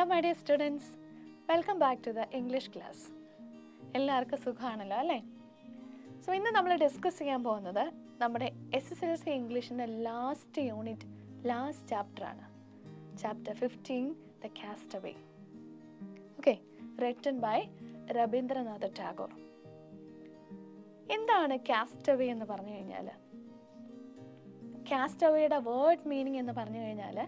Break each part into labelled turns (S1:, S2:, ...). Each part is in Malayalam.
S1: my dear students, welcome back to the English class. എല്ലാവർക്കും സുഖമാണല്ലോ അല്ലേ? സോ ഇന്ന് നമ്മൾ ഡിസ്കസ് ചെയ്യാൻ പോകുന്നത് നമ്മുടെ SSLC ഇംഗ്ലീഷിൻ്റെ ലാസ്റ്റ് യൂണിറ്റ്, ലാസ്റ്റ് ചാപ്റ്ററാണ്. Chapter 15, The Castaway. Okay, written by Rabindranath Tagore. എന്താണ് കാസ്റ്റവേ എന്ന് പറഞ്ഞു കഴിഞ്ഞാൽ? കാസ്റ്റവേയുടെ വേർഡ് മീനിങ് എന്ന് പറഞ്ഞു കഴിഞ്ഞാൽ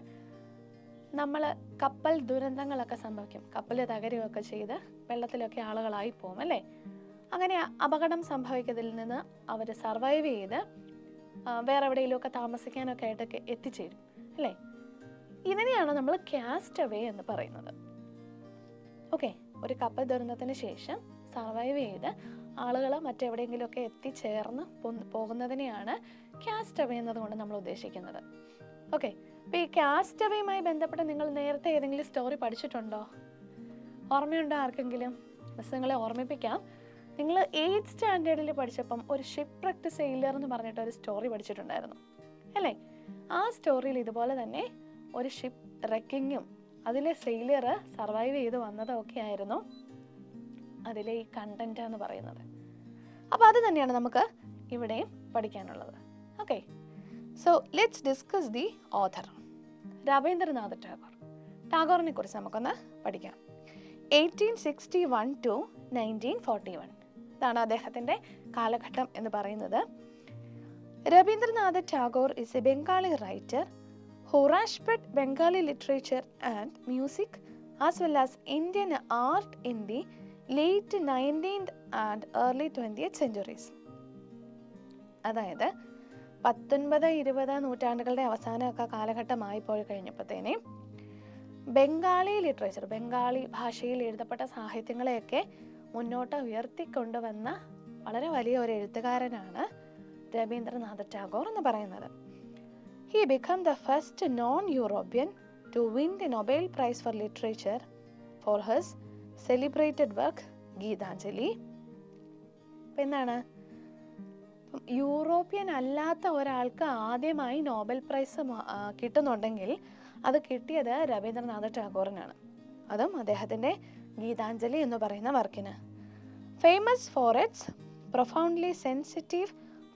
S1: നമ്മൾ കപ്പൽ ദുരന്തങ്ങളൊക്കെ സംഭവിക്കും, കപ്പൽ തകരുകയൊക്കെ ചെയ്ത് വെള്ളത്തിലൊക്കെ ആളുകളായി പോകും അല്ലേ? അങ്ങനെ അപകടം സംഭവിക്കുന്നതിൽ നിന്ന് അവർ സർവൈവ് ചെയ്ത് വേറെ എവിടെയെങ്കിലുമൊക്കെ താമസിക്കാനൊക്കെ ആയിട്ടൊക്കെ എത്തിച്ചേരും അല്ലേ? ഇതിനെയാണ് നമ്മൾ കാസ്റ്റവേ എന്ന് പറയുന്നത്. ഓക്കെ, ഒരു കപ്പൽ ദുരന്തത്തിന് ശേഷം സർവൈവ് ചെയ്ത് ആളുകൾ മറ്റെവിടെയെങ്കിലുമൊക്കെ എത്തിച്ചേർന്ന് പോകുന്നതിനെയാണ് കാസ്റ്റവേ എന്നതുകൊണ്ട് നമ്മൾ ഉദ്ദേശിക്കുന്നത്. ഓക്കെ, അപ്പോൾ ഈ കാസ്റ്റവേയുമായി ബന്ധപ്പെട്ട് നിങ്ങൾ നേരത്തെ ഏതെങ്കിലും സ്റ്റോറി പഠിച്ചിട്ടുണ്ടോ? ഓർമ്മയുണ്ടോ ആർക്കെങ്കിലും? മിസ് നിങ്ങളെ ഓർമ്മിപ്പിക്കാം. നിങ്ങൾ 8th സ്റ്റാൻഡേർഡിൽ പഠിച്ചപ്പം ഒരു ഷിപ്പ്റെക്ട് സെയിലർ എന്ന് പറഞ്ഞിട്ട് ഒരു സ്റ്റോറി പഠിച്ചിട്ടുണ്ടായിരുന്നു അല്ലേ? ആ സ്റ്റോറിയിൽ ഇതുപോലെ തന്നെ ഒരു ഷിപ്പ് റെക്കിങ്ങും അതിലെ സെയിലർ സർവൈവ് ചെയ്ത് വന്നതൊക്കെ ആയിരുന്നു അതിലെ ഈ കണ്ടന്റ് എന്ന് പറയുന്നത്. അപ്പോൾ അത് തന്നെയാണ് നമുക്ക് ഇവിടെയും പഠിക്കാനുള്ളത്. Okay, so let's discuss the author. Rabindranath Tagore. ടാഗോറിനെ കുറിച്ച് നമുക്കൊന്ന് പഠിക്കാം. 1861 to 1941 ഇതാണ് അദ്ദേഹത്തിൻ്റെ കാലഘട്ടം എന്ന് പറയുന്നത്. Rabindranath Tagore is a Bengali writer who spread Bengali literature and music as well as Indian art in the late 19th and early 20th centuries. അതായത് 19-20 നൂറ്റാണ്ടുകളുടെ അവസാനമൊക്കെ കാലഘട്ടമായി പോയി കഴിഞ്ഞപ്പോഴത്തേനെ ബംഗാളി ലിറ്ററേച്ചർ, ബംഗാളി ഭാഷയിൽ എഴുതപ്പെട്ട സാഹിത്യങ്ങളെയൊക്കെ മുന്നോട്ട് ഉയർത്തിക്കൊണ്ടുവന്ന വളരെ വലിയ ഒരു എഴുത്തുകാരനാണ് രവീന്ദ്രനാഥ ടാഗോർ എന്ന് പറയുന്നത്. He became the first non-European to win the Nobel Prize for Literature for his celebrated work Geethanjali. എന്താണ്, യൂറോപ്യൻ അല്ലാത്ത ഒരാൾക്ക് ആദ്യമായി നോബൽ പ്രൈസ് കിട്ടുന്നുണ്ടെങ്കിൽ അത് കിട്ടിയത് രവീന്ദ്രനാഥ ടാഗോറിനാണ്. അതും അദ്ദേഹത്തിൻ്റെ ഗീതാഞ്ജലി എന്ന് പറയുന്ന വർക്കിന്. Famous for its profoundly sensitive,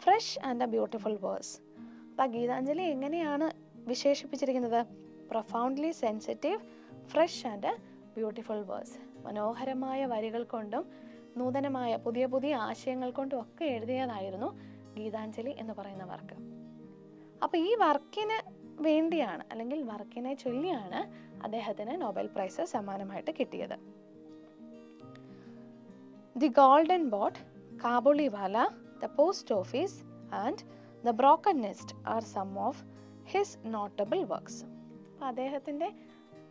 S1: fresh and beautiful verse. അപ്പോൾ ഗീതാഞ്ജലി എങ്ങനെയാണ് വിശേഷിപ്പിച്ചിരിക്കുന്നത്? Profoundly sensitive, fresh and beautiful verse. മനോഹരമായ വരികൾ കൊണ്ടും നൂതനമായ പുതിയ പുതിയ ആശയങ്ങൾ കൊണ്ടും ഒക്കെ എഴുതിയതായിരുന്നു ഗീതാഞ്ജലി എന്ന് പറയുന്ന വർക്ക്. അപ്പോൾ ഈ വർക്കിന് വേണ്ടിയാണ്, അല്ലെങ്കിൽ വർക്കിനെ ചൊല്ലിയാണ് അദ്ദേഹത്തിന് നോബൽ പ്രൈസ് സമ്മാനമായിട്ട് കിട്ടിയത്. The golden boat, Kabuliwala, the post office and the broken nest are some of his notable works. അപ്പോൾ അദ്ദേഹത്തിൻ്റെ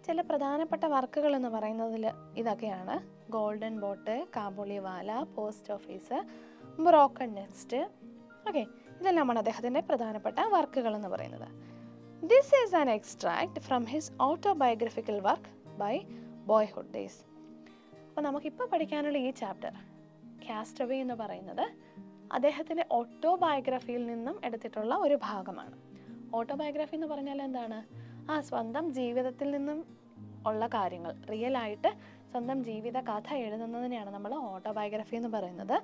S1: ചില പ്രധാനപ്പെട്ട വർക്കുകൾ എന്ന് പറയുന്നതിൽ ഇതൊക്കെയാണ്: golden boat, Kabuliwala, post office, broken nest. Okay, ഇതെല്ലാമാണ് അദ്ദേഹത്തിൻ്റെ പ്രധാനപ്പെട്ട വർക്കുകൾ എന്ന് പറയുന്നത്. This is an extract from his autobiographical work by boyhood days. അപ്പോൾ നമുക്കിപ്പോൾ പഠിക്കാനുള്ള ഈ ചാപ്റ്റർ കാസ്റ്റവേ എന്ന് പറയുന്നത് അദ്ദേഹത്തിൻ്റെ ഓട്ടോബയോഗ്രഫിയിൽ നിന്നും എടുത്തിട്ടുള്ള ഒരു ഭാഗമാണ്. ഓട്ടോബയോഗ്രഫി എന്ന് പറഞ്ഞാൽ എന്താണ്? സ്വന്തം ജീവിതത്തിൽ നിന്നും ഉള്ള കാര്യങ്ങൾ, റിയലായിട്ട് സ്വന്തം ജീവിത കഥ എഴുതുന്നതിനെയാണ് നമ്മൾ ഓട്ടോബയോഗ്രഫി എന്ന് പറയുന്നത്.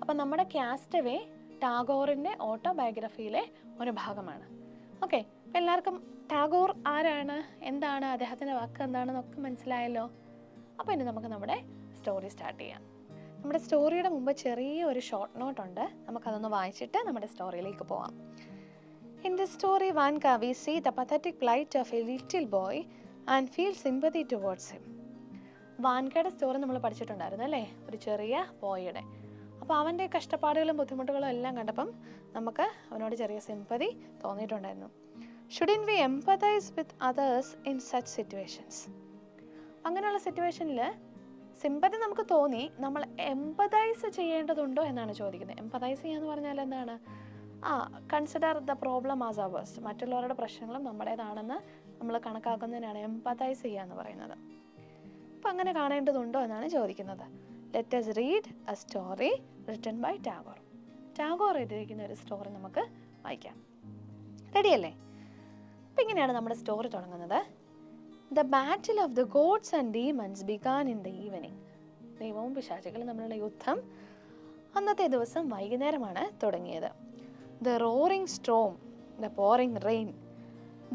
S1: അപ്പം നമ്മുടെ കാസ്റ്റവേ ടാഗോറിൻ്റെ ഓട്ടോബയോഗ്രഫിയിലെ ഒരു ഭാഗമാണ്. ഓക്കെ, അപ്പം എല്ലാവർക്കും ടാഗോർ ആരാണ്, എന്താണ് അദ്ദേഹത്തിൻ്റെ വാക്ക് എന്താണെന്നൊക്കെ മനസ്സിലായല്ലോ. അപ്പോൾ ഇനി നമുക്ക് നമ്മുടെ സ്റ്റോറി സ്റ്റാർട്ട് ചെയ്യാം. നമ്മുടെ സ്റ്റോറിയുടെ മുമ്പ് ചെറിയ ഒരു ഷോർട്ട് നോട്ട് ഉണ്ട്, നമുക്കതൊന്ന് വായിച്ചിട്ട് നമ്മുടെ സ്റ്റോറിയിലേക്ക് പോവാം. In this story, Vanka, we see the pathetic plight of a little boy and feel sympathy towards him. വാൻകയുടെ സ്റ്റോറി നമ്മൾ പഠിച്ചിട്ടുണ്ടായിരുന്നു അല്ലേ, ഒരു ചെറിയ ബോയുടെ. അപ്പോൾ അവൻ്റെ കഷ്ടപ്പാടുകളും ബുദ്ധിമുട്ടുകളും എല്ലാം കണ്ടപ്പം നമുക്ക് അവനോട് ചെറിയ sympathy തോന്നിയിട്ടുണ്ടായിരുന്നു. Shouldn't we empathize with others in such situations? അങ്ങനെയുള്ള സിറ്റുവേഷനിൽ സിമ്പതി നമുക്ക് തോന്നി, നമ്മൾ എംപതൈസ് ചെയ്യേണ്ടതുണ്ടോ എന്നാണ് ചോദിക്കുന്നത്. എംപതൈസ് ചെയ്യാന്ന് പറഞ്ഞാൽ എന്താണ്? Consider the problem as hours. മറ്റുള്ളവരുടെ പ്രശ്നങ്ങളും നമ്മുടേതാണെന്ന് നമ്മൾ കണക്കാക്കുന്നതിനാണ് എംപതൈസ് ചെയ്യുക എന്ന് പറയുന്നത്. അപ്പം അങ്ങനെ കാണേണ്ടതുണ്ടോ എന്നാണ് ചോദിക്കുന്നത്. Let us read a story written by Tagore. Tagore എഴുതിയിരിക്കുന്ന ഒരു സ്റ്റോറി നമുക്ക് വായിക്കാം. റെഡിയല്ലേ? അപ്പം ഇങ്ങനെയാണ് നമ്മുടെ സ്റ്റോറി തുടങ്ങുന്നത്. The battle of the gods and demons began in the evening. ദൈവവും പിശാചുക്കളും തമ്മിലുള്ള യുദ്ധം അന്നത്തെ ദിവസം വൈകുന്നേരമാണ് തുടങ്ങിയത്. The roaring storm, the pouring rain,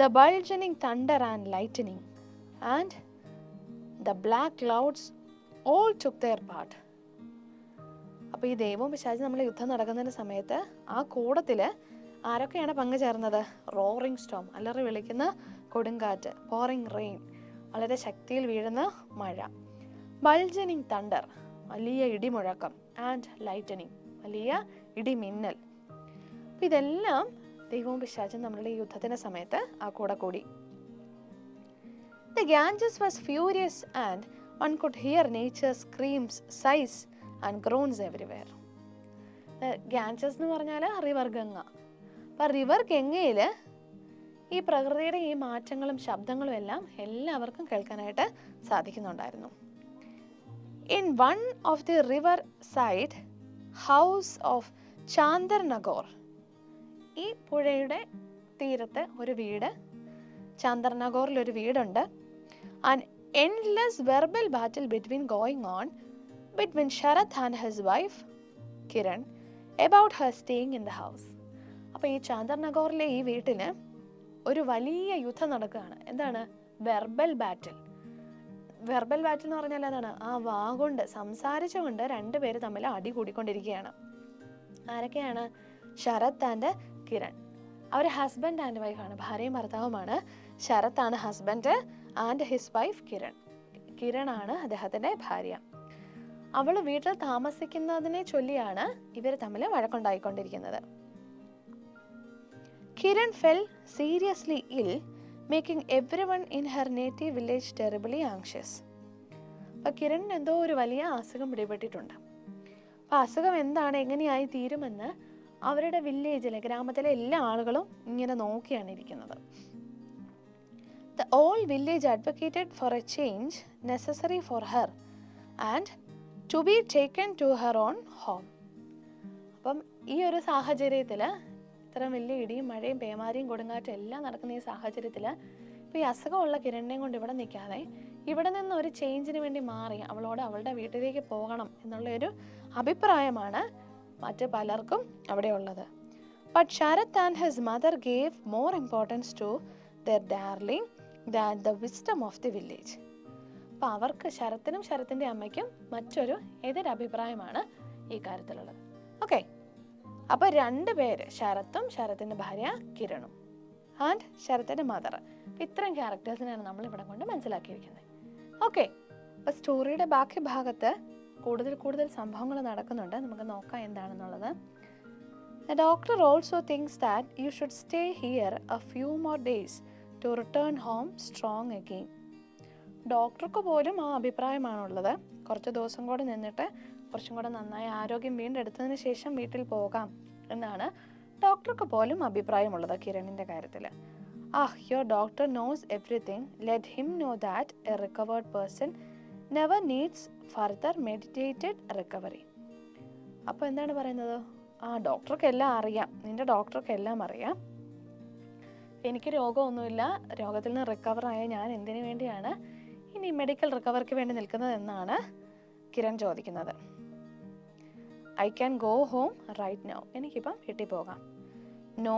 S1: the bulging thunder and lightning, and the black clouds all took their part. അപ്പോൾ ഈ ദൈവവും പിശാചും തമ്മിൽ യുദ്ധം നടക്കുന്നതിൻ്റെ സമയത്ത് ആ കൂടത്തിൽ ആരൊക്കെയാണ് പങ്കുചേർന്നത്? റോറിംഗ് സ്റ്റോം, അലറി വിളിക്കുന്ന കൊടുങ്കാറ്റ്, പോറിംഗ് റെയിൻ, വളരെ ശക്തിയിൽ വീഴുന്ന മഴ, ബൾജനിങ് തണ്ടർ, വലിയ ഇടിമുഴക്കം, ആൻഡ് ലൈറ്റനിങ്, വലിയ ഇടിമിന്നൽ. അപ്പം ഇതെല്ലാം ദൈവവും പിശാചും തമ്മിലുള്ള ഈ യുദ്ധത്തിൻ്റെ സമയത്ത് ആ കൂടെ കൂടി. The Ganges was furious and one could hear nature's screams, sighs and groans everywhere. Ganges എന്ന് പറഞ്ഞാൽ റിവർ ഗംഗ. അപ്പം റിവർ ഗംഗയിൽ ഈ പ്രകൃതിയുടെ ഈ മാറ്റങ്ങളും ശബ്ദങ്ങളും എല്ലാം എല്ലാവർക്കും കേൾക്കാനായിട്ട് സാധിക്കുന്നുണ്ടായിരുന്നു. In one of the river side house of ചാന്ദർനഗോർ, ഈ പുഴയുടെ തീരത്ത് ഒരു വീട്, ചാന്ദർനഗോറിൽ ഒരു വീടുണ്ട്. An endless verbal battle going on between Sharath and his wife Kiran about her staying in the house. അപ്പോൾ ഈ ചാന്ദർനഗോറിലെ ഈ വീട്ടിന് ഒരു വലിയ യുദ്ധം നടക്കുകയാണ്. എന്താണ്? വെർബൽ ബാറ്റിൽ. വെർബൽ ബാറ്റിൽ എന്ന് പറഞ്ഞാൽ എന്താണ്? ആ വാഗുകൊണ്ട് സംസാരിച്ചുകൊണ്ട് രണ്ടുപേര് തമ്മിൽ അടി കൂടിക്കൊണ്ടിരിക്കുകയാണ്. ആരൊക്കെയാണ്? ശരത് ആൻഡ് കിരൺ. അവർ ഹസ്ബൻഡ് ആൻഡ് വൈഫാണ്, ഭാര്യയും ഭർത്താവുമാണ്. ശരത്താണ് husband and his wife Kiran. Kiran ആണ് അദ്ദേഹത്തിൻ്റെ ഭാര്യ. അവൾ വീട്ടിൽ താമസിക്കുന്നതിനെ ചൊല്ലിയാണ് ഇവർ തമ്മിൽ വഴക്കുണ്ടായിക്കൊണ്ടിരിക്കുന്നത്. Kiran fell seriously ill, making everyone in her native village terribly anxious. അപ്പോൾ കിരണിന് എന്തോ ഒരു വലിയ അസുഖം പിടിപെട്ടിട്ടുണ്ട്. അപ്പോൾ അസുഖം എന്താണ്, എങ്ങനെയായി തീരുമെന്ന് അവരുടെ വില്ലേജിലെ, ഗ്രാമത്തിലെ എല്ലാ ആളുകളും ഇങ്ങനെ നോക്കിയാണ് ഇരിക്കുന്നത്. The whole village advocated for a change necessary for her and to be taken to her own home. അപ്പം ഈ ഒരു സാഹചര്യത്തിൽ, ഇത്ര വലിയ ഇടിയും മഴയും പേമാരിയും കൊടുങ്കാറ്റും എല്ലാം നടക്കുന്ന ഈ സാഹചര്യത്തിൽ ഇപ്പോൾ ഈ അസുഖമുള്ള കിരണിനെയും കൊണ്ട് ഇവിടെ നിൽക്കാതെ ഇവിടെ നിന്ന് ഒരു ചേഞ്ചിന് വേണ്ടി മാറി അവളോട് അവളുടെ വീട്ടിലേക്ക് പോകണം എന്നുള്ളൊരു അഭിപ്രായമാണ് മറ്റ് പലർക്കും അവിടെ ഉള്ളത്. But Sharath and his mother gave more importance to their darling than the wisdom of the village. അപ്പോൾ അവർക്ക്, ശരത്തിനും ശരത്തിൻ്റെ അമ്മയ്ക്കും മറ്റൊരു എതിരഭിപ്രായമാണ് ഈ കാര്യത്തിലുള്ളത്. ഓക്കെ, അപ്പോൾ രണ്ടുപേര്, ശരത്തും ശരത്തിൻ്റെ ഭാര്യ കിരണും ആൻഡ് ശരത്തിൻ്റെ മദർ. അപ്പോൾ ഇത്രയും ക്യാരക്ടേഴ്സിനെയാണ് നമ്മൾ ഇവിടെ കൊണ്ട് മനസ്സിലാക്കിയിരിക്കുന്നത്. ഓക്കെ, അപ്പോൾ സ്റ്റോറിയുടെ ബാക്കി ഭാഗത്ത് കൂടുതൽ സംഭവങ്ങൾ നടക്കുന്നുണ്ട്. നമുക്ക് നോക്കാം എന്താണെന്നുള്ളത്. The doctor also thinks that you should stay here a few more days to return home strong again. ഡോക്ടർക്ക് പോലും ആ അഭിപ്രായമാണുള്ളത്. കുറച്ച് ദിവസം കൂടെ നിന്നിട്ട് കുറച്ചും കൂടെ നന്നായി ആരോഗ്യം വീണ്ടെടുത്തതിന് ശേഷം വീട്ടിൽ പോകാം എന്നാണ് ഡോക്ടർക്ക് പോലും അഭിപ്രായമുള്ളത് കിരണിൻ്റെ കാര്യത്തിൽ. Your doctor knows everything. Let him know that a recovered person never needs further meditated recovery. അപ്പോൾ എന്താണ് പറയുന്നത്? ഡോക്ടർക്ക് എല്ലാം അറിയാം, നിൻ്റെ ഡോക്ടർക്ക് എല്ലാം അറിയാം, എനിക്ക് രോഗമൊന്നുമില്ല, രോഗത്തിൽ നിന്ന് റിക്കവറായ ഞാൻ എന്തിനു വേണ്ടിയാണ് ഇനി മെഡിക്കൽ റിക്കവറിക്ക് വേണ്ടി നിൽക്കുന്നത് എന്നാണ് കിരൺ ചോദിക്കുന്നത്. I can go home right now, എനിക്കിപ്പം വീട്ടിൽ പോകാം. No,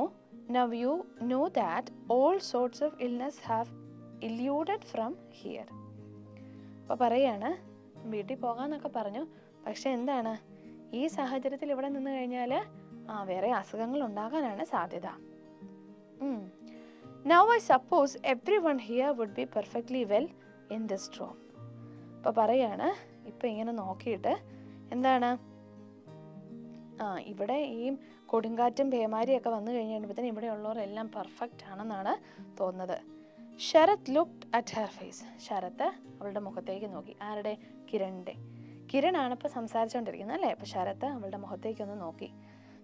S1: now you know that all sorts of illness have eluded from here. അപ്പോൾ പറയാണ്, വീട്ടിൽ പോകാമെന്നൊക്കെ പറഞ്ഞു, പക്ഷെ എന്താണ്, ഈ സാഹചര്യത്തിൽ ഇവിടെ നിന്ന് കഴിഞ്ഞാൽ വേറെ അസുഖങ്ങൾ ഉണ്ടാകാനാണ് സാധ്യത. Now I suppose everyone here would be perfectly well in this storm. അപ്പോൾ പറയാണ്, ഇപ്പം ഇങ്ങനെ നോക്കിയിട്ട് എന്താണ്, ഇവിടെ ഈ കൊടുങ്കാറ്റും പേമാരിയൊക്കെ വന്നു കഴിഞ്ഞപ്പോഴത്തേനും ഇവിടെ ഉള്ളവരെല്ലാം പെർഫെക്റ്റ് ആണെന്നാണ് തോന്നുന്നത്. Sharat looked at her face. Sharat അവളുടെ മുഖത്തേക്ക് നോക്കി. ആരുടെ? കിരണിൻ്റെ. കിരണാണ് ഇപ്പോൾ സംസാരിച്ചുകൊണ്ടിരിക്കുന്നത് അല്ലേ? അപ്പോൾ ശരത്ത് അവളുടെ മുഖത്തേക്കൊന്ന് നോക്കി.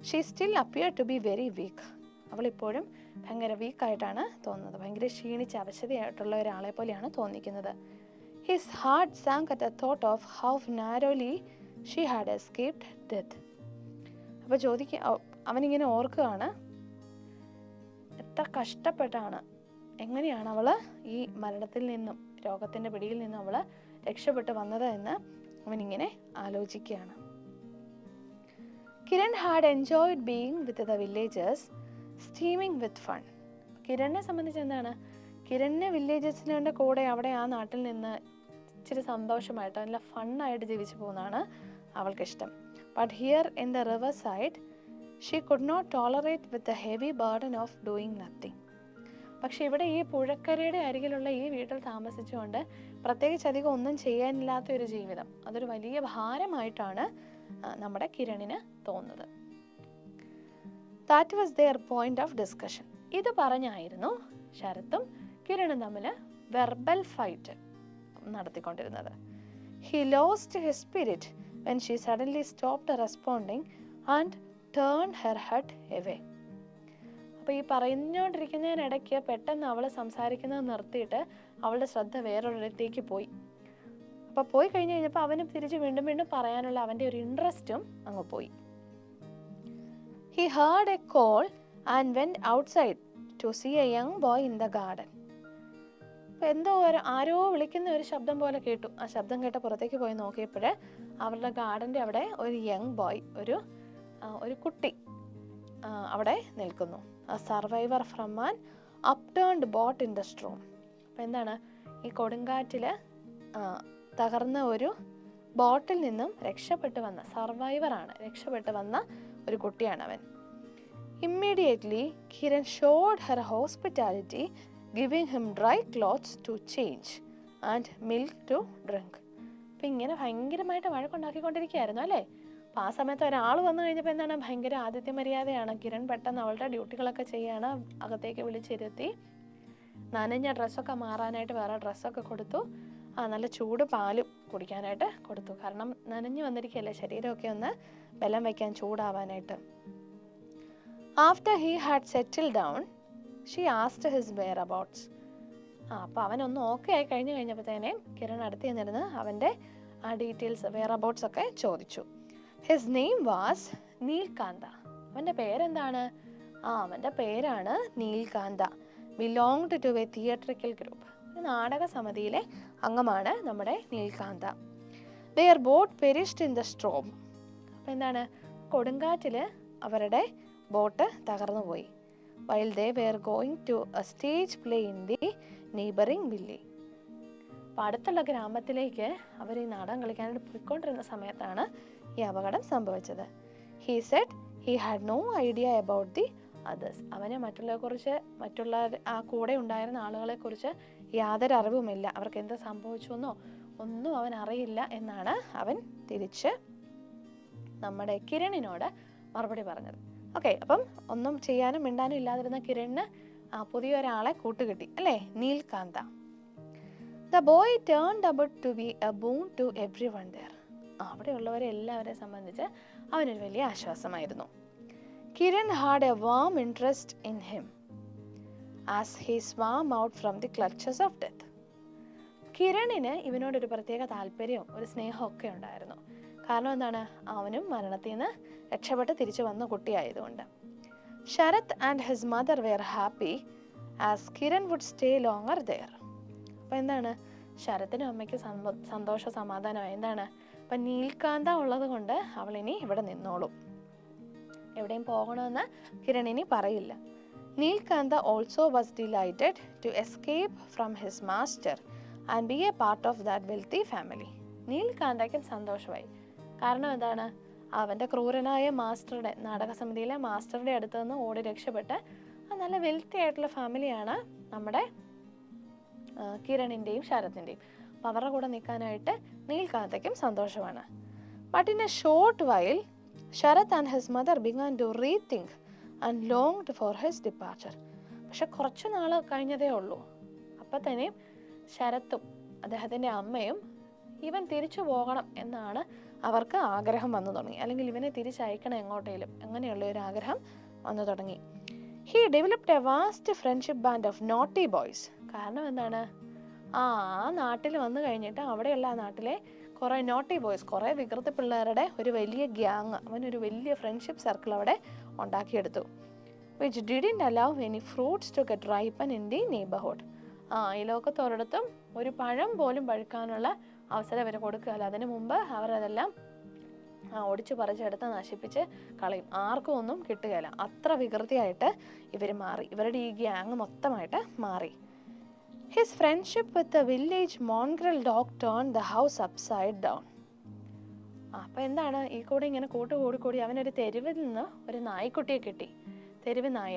S1: She still appear to be very weak. അവളിപ്പോഴും ഭയങ്കര വീക്കായിട്ടാണ് തോന്നുന്നത്. ഭയങ്കര ക്ഷീണിച്ച് അവശതയായിട്ടുള്ള ഒരാളെ പോലെയാണ് തോന്നിക്കുന്നത്. His heart sank at the thought of how narrowly she had escaped death. അപ്പോൾ അവനിങ്ങനെ ഓർക്കുകയാണ്, എത്ര കഷ്ടപ്പെട്ടാണ്, എങ്ങനെയാണ് അവൾ ഈ മരണത്തിൽ നിന്നും രോഗത്തിൻ്റെ പിടിയിൽ നിന്ന് അവൾ രക്ഷപ്പെട്ടു വന്നത് എന്ന് അവനിങ്ങനെ ആലോചിക്കുകയാണ്. Kiran had enjoyed being with the villagers steaming with fun. കിരണിനെ സംബന്ധിച്ച് എന്താണ്, കിരണിന് വില്ലേജേഴ്സിൻ്റെ കൂടെ അവിടെ ആ നാട്ടിൽ നിന്ന് ഇച്ചിരി സന്തോഷമായിട്ട് നല്ല ഫണ്ണായിട്ട് ജീവിച്ചു പോകുന്നതാണ് അവൾക്കിഷ്ടം. But here in the river side she could not tolerate with the heavy burden of doing nothing. പക്ഷെ ഇവിടെ ഈ പുഴക്കരയുടെ അരികിലുള്ള ഈ വീട്ടിൽ താമസിച്ചുകൊണ്ട് പ്രത്യേകിച്ച് അധികം ഒന്നും ചെയ്യാനില്ലാത്ത ഒരു ജീവിതം, അതൊരു വലിയ ഭാരമായിട്ടാണ് നമ്മുടെ കിരണിന് തോന്നുന്നത്. That was their point of discussion. ഇത് പറഞ്ഞായിരുന്നു ശരത്തും കിരണും തമ്മിൽ വെർബൽ ഫൈറ്റ് നടത്തിക്കൊണ്ടിരുന്നത്. He lost his spirit when she suddenly stopped responding and turn her head away. അപ്പോൾ ഈ പറഞ്ഞുകൊണ്ടിരിക്കുന്നതിനിടയ്ക്ക് പെട്ടെന്ന് അവൾ സംസാരിക്കുന്നത് നിർത്തിയിട്ട് അവളുടെ ശ്രദ്ധ വേറൊരിടത്തേക്ക് പോയി. അപ്പോൾ പോയി കഴിഞ്ഞപ്പോൾ അവന് തിരിച്ച് വീണ്ടും വീണ്ടും പറയാനുള്ള അവൻ്റെ ഒരു ഇൻട്രസ്റ്റും അങ്ങ് പോയി. He heard a call and went outside to see a young boy in the garden. അപ്പോൾ എന്തോ ആരോ വിളിക്കുന്ന ഒരു ശബ്ദം പോലെ കേട്ടു. ആ ശബ്ദം കേട്ട പുറത്തേക്ക് പോയി നോക്കിയപ്പോൾ അവരുടെ ഗാർഡൻ്റെ അവിടെ ഒരു യങ് ബോയ്, ഒരു കുട്ടി അവിടെ നിൽക്കുന്നു. a survivor from an upturned boat in the storm. അപ്പോൾ എന്താണ്, ഈ കൊടുങ്കാറ്റിൽ തകർന്ന ഒരു ബോട്ടിൽ നിന്നും രക്ഷപ്പെട്ടു വന്ന സർവൈവറാണ്, രക്ഷപ്പെട്ടു വന്ന ഒരു കുട്ടിയാണ് അവൻ. Immediately Kiran showed her hospitality giving him dry clothes to change and milk to drink. അപ്പം ഇങ്ങനെ ഭയങ്കരമായിട്ട് വഴക്കുണ്ടാക്കിക്കൊണ്ടിരിക്കുകയായിരുന്നു അല്ലേ. അപ്പോൾ ആ സമയത്ത് ഒരാൾ വന്നു കഴിഞ്ഞപ്പോൾ എന്താണ്, ഭയങ്കര ആതിഥ്യ മര്യാദയാണ്. കിരൺ പെട്ടെന്ന് അവളുടെ ഡ്യൂട്ടികളൊക്കെ ചെയ്യാണ്, അകത്തേക്ക് വിളിച്ചിരുത്തി നനഞ്ഞ ഡ്രസ്സൊക്കെ മാറാനായിട്ട് വേറെ ഡ്രസ്സൊക്കെ കൊടുത്തു. നല്ല ചൂട് പാലും കുടിക്കാനായിട്ട് കൊടുത്തു. കാരണം നനഞ്ഞു വന്നിരിക്കുകയല്ലേ, ശരീരമൊക്കെ ഒന്ന് ബലം വയ്ക്കാൻ, ചൂടാവാനായിട്ട്. After he had settle down she asked his whereabouts. അപ്പോൾ അവനൊന്ന് ഓക്കെ ആയി കഴിഞ്ഞപ്പോഴത്തേനെ കിരൺ അടുത്ത് ചെന്നിരുന്ന് അവൻ്റെ ആ ഡീറ്റെയിൽസ്, വെയർ അബൌട്ട്സ് ഒക്കെ ചോദിച്ചു. His name was Nilkanta. അവൻ്റെ പേരെന്താണ്? അവൻ്റെ പേരാണ് Nilkanta. Belonged to a theatrical group. ഒരു നാടക സമിതിയിലെ അംഗമാണ് നമ്മുടെ Nilkanta. Their boat perished in the storm. അപ്പോൾ എന്താണ്, കൊടുങ്കാറ്റിൽ അവരുടെ ബോട്ട് തകർന്നു പോയി. While they were going to a stage play in the neighbouring village. അപ്പോൾ അടുത്തുള്ള ഗ്രാമത്തിലേക്ക് അവർ ഈ നാടകം കളിക്കാനായിട്ട് പോയിക്കൊണ്ടിരുന്ന സമയത്താണ് ഈ അപകടം സംഭവിച്ചത്. He said he had no idea about the others. അവന് മറ്റുള്ള ആ കൂടെ ഉണ്ടായിരുന്ന ആളുകളെക്കുറിച്ച് യാതൊരു അറിവുമില്ല. അവർക്ക് എന്ത് സംഭവിച്ചു എന്നോ ഒന്നും അവൻ അറിയില്ല എന്നാണ് അവൻ തിരിച്ച് നമ്മുടെ കിരണിനോട് മറുപടി പറഞ്ഞത്. ഓക്കെ, അപ്പം ഒന്നും ചെയ്യാനും മിണ്ടാനും ഇല്ലാതിരുന്ന കിരണിന് പുതിയൊരാളെ കൂട്ടുകിട്ടി അല്ലേ, Nilkanta. The boy turned about to be a boon to everyone there. അവിടെയുള്ളവരെ എല്ലാവരെ സംബന്ധിച്ച് അവനൊരു വലിയ ആശ്വാസമായിരുന്നു. Kiran had a warm interest in him as he swam out from the clutches of death. കിരണിന് ഇവനോടൊരു പ്രത്യേക താല്പര്യവും ഒരു സ്നേഹവും ഒക്കെ ഉണ്ടായിരുന്നു. കാരണം എന്താണ്, അവനും മരണത്തിൽ നിന്ന് രക്ഷപ്പെട്ട് തിരിച്ചു വന്ന കുട്ടിയായതുകൊണ്ട്. Sarath and his mother were happy as Kiran would stay longer there. അപ്പോൾ എന്താണ്, ശരത്തിനും അമ്മയ്ക്ക് സന്തോഷ സമാധാനമായി. എന്താണ്, അപ്പം നീൽകാന്ത ഉള്ളത് കൊണ്ട് അവളിനി ഇവിടെ നിന്നോളും, എവിടെയും പോകണമെന്ന് കിരൺ ഇനി പറയില്ല. Nilkanta also was delighted to escape from his master and be a part of that wealthy family. നീൽകാന്തയ്ക്കും സന്തോഷമായി. കാരണം എന്താണ്, അവൻ്റെ ക്രൂരനായ മാസ്റ്ററുടെ, നാടകസമിതിയിലെ മാസ്റ്ററുടെ അടുത്ത് നിന്ന് ഓടി രക്ഷപ്പെട്ട് നല്ല വെൽത്തി ആയിട്ടുള്ള ഫാമിലിയാണ് നമ്മുടെ കിരണിൻ്റെയും ശരത്തിൻ്റെയും. അപ്പം അവരുടെ കൂടെ നിൽക്കാനായിട്ട് നീൽകാന്തയ്ക്കും സന്തോഷമാണ്. But in a short while Sharat and his mother began to rethink and longed for his departure. പക്ഷെ കുറച്ച് നാൾ കഴിഞ്ഞതേ ഉള്ളൂ, അപ്പം തന്നെ ശരത്തും അദ്ദേഹത്തിൻ്റെ അമ്മയും ഇവൻ തിരിച്ചു പോകണം എന്നാണ് അവർക്ക് ആഗ്രഹം വന്നു തുടങ്ങി. അല്ലെങ്കിൽ ഇവനെ തിരിച്ചയക്കണം എങ്ങോട്ടേലും, അങ്ങനെയുള്ള ഒരു ആഗ്രഹം വന്നു തുടങ്ങി. He developed a vast friendship band of naughty boys. കാരണം എന്താണ്, ആ നാട്ടിൽ വന്നു കഴിഞ്ഞിട്ട് അവിടെയുള്ള ആ നാട്ടിലെ കുറേ നോട്ടി ബോയ്സ്, കുറേ വികൃതി പിള്ളേരുടെ ഒരു വലിയ ഗ്യാങ്, അവനൊരു വലിയ ഫ്രണ്ട്ഷിപ്പ് സർക്കിൾ അവിടെ ഉണ്ടാക്കിയെടുത്തു. Which didn't allow any fruits to get ripen in the neighbourhood. ഈ ലോകത്തൊരിടത്തും ഒരു പഴം പോലും പഴുക്കാനുള്ള അവസരം അവർ കൊടുക്കുകയല്ല. അതിനു മുമ്പ് അവരതെല്ലാം ഒടിച്ചു പറിച്ചെടുത്ത് നശിപ്പിച്ച് കളയും. ആർക്കും ഒന്നും കിട്ടുകയില്ല. അത്ര വികൃതിയായിട്ട് ഇവർ മാറി. ഇവരുടെ ഈ ഗ്യാങ് മൊത്തമായിട്ട് മാറി. His friendship with the village mongrel dog turn the house upside down. അപ്പോൾ എന്താണ്, ഈ കൂടെ ഇങ്ങനെ കൂടി അവനൊരു തെരുവിൽ നിന്ന് ഒരു നായ്ക്കുട്ടിയെ കിട്ടി, തെരുവ് നായ.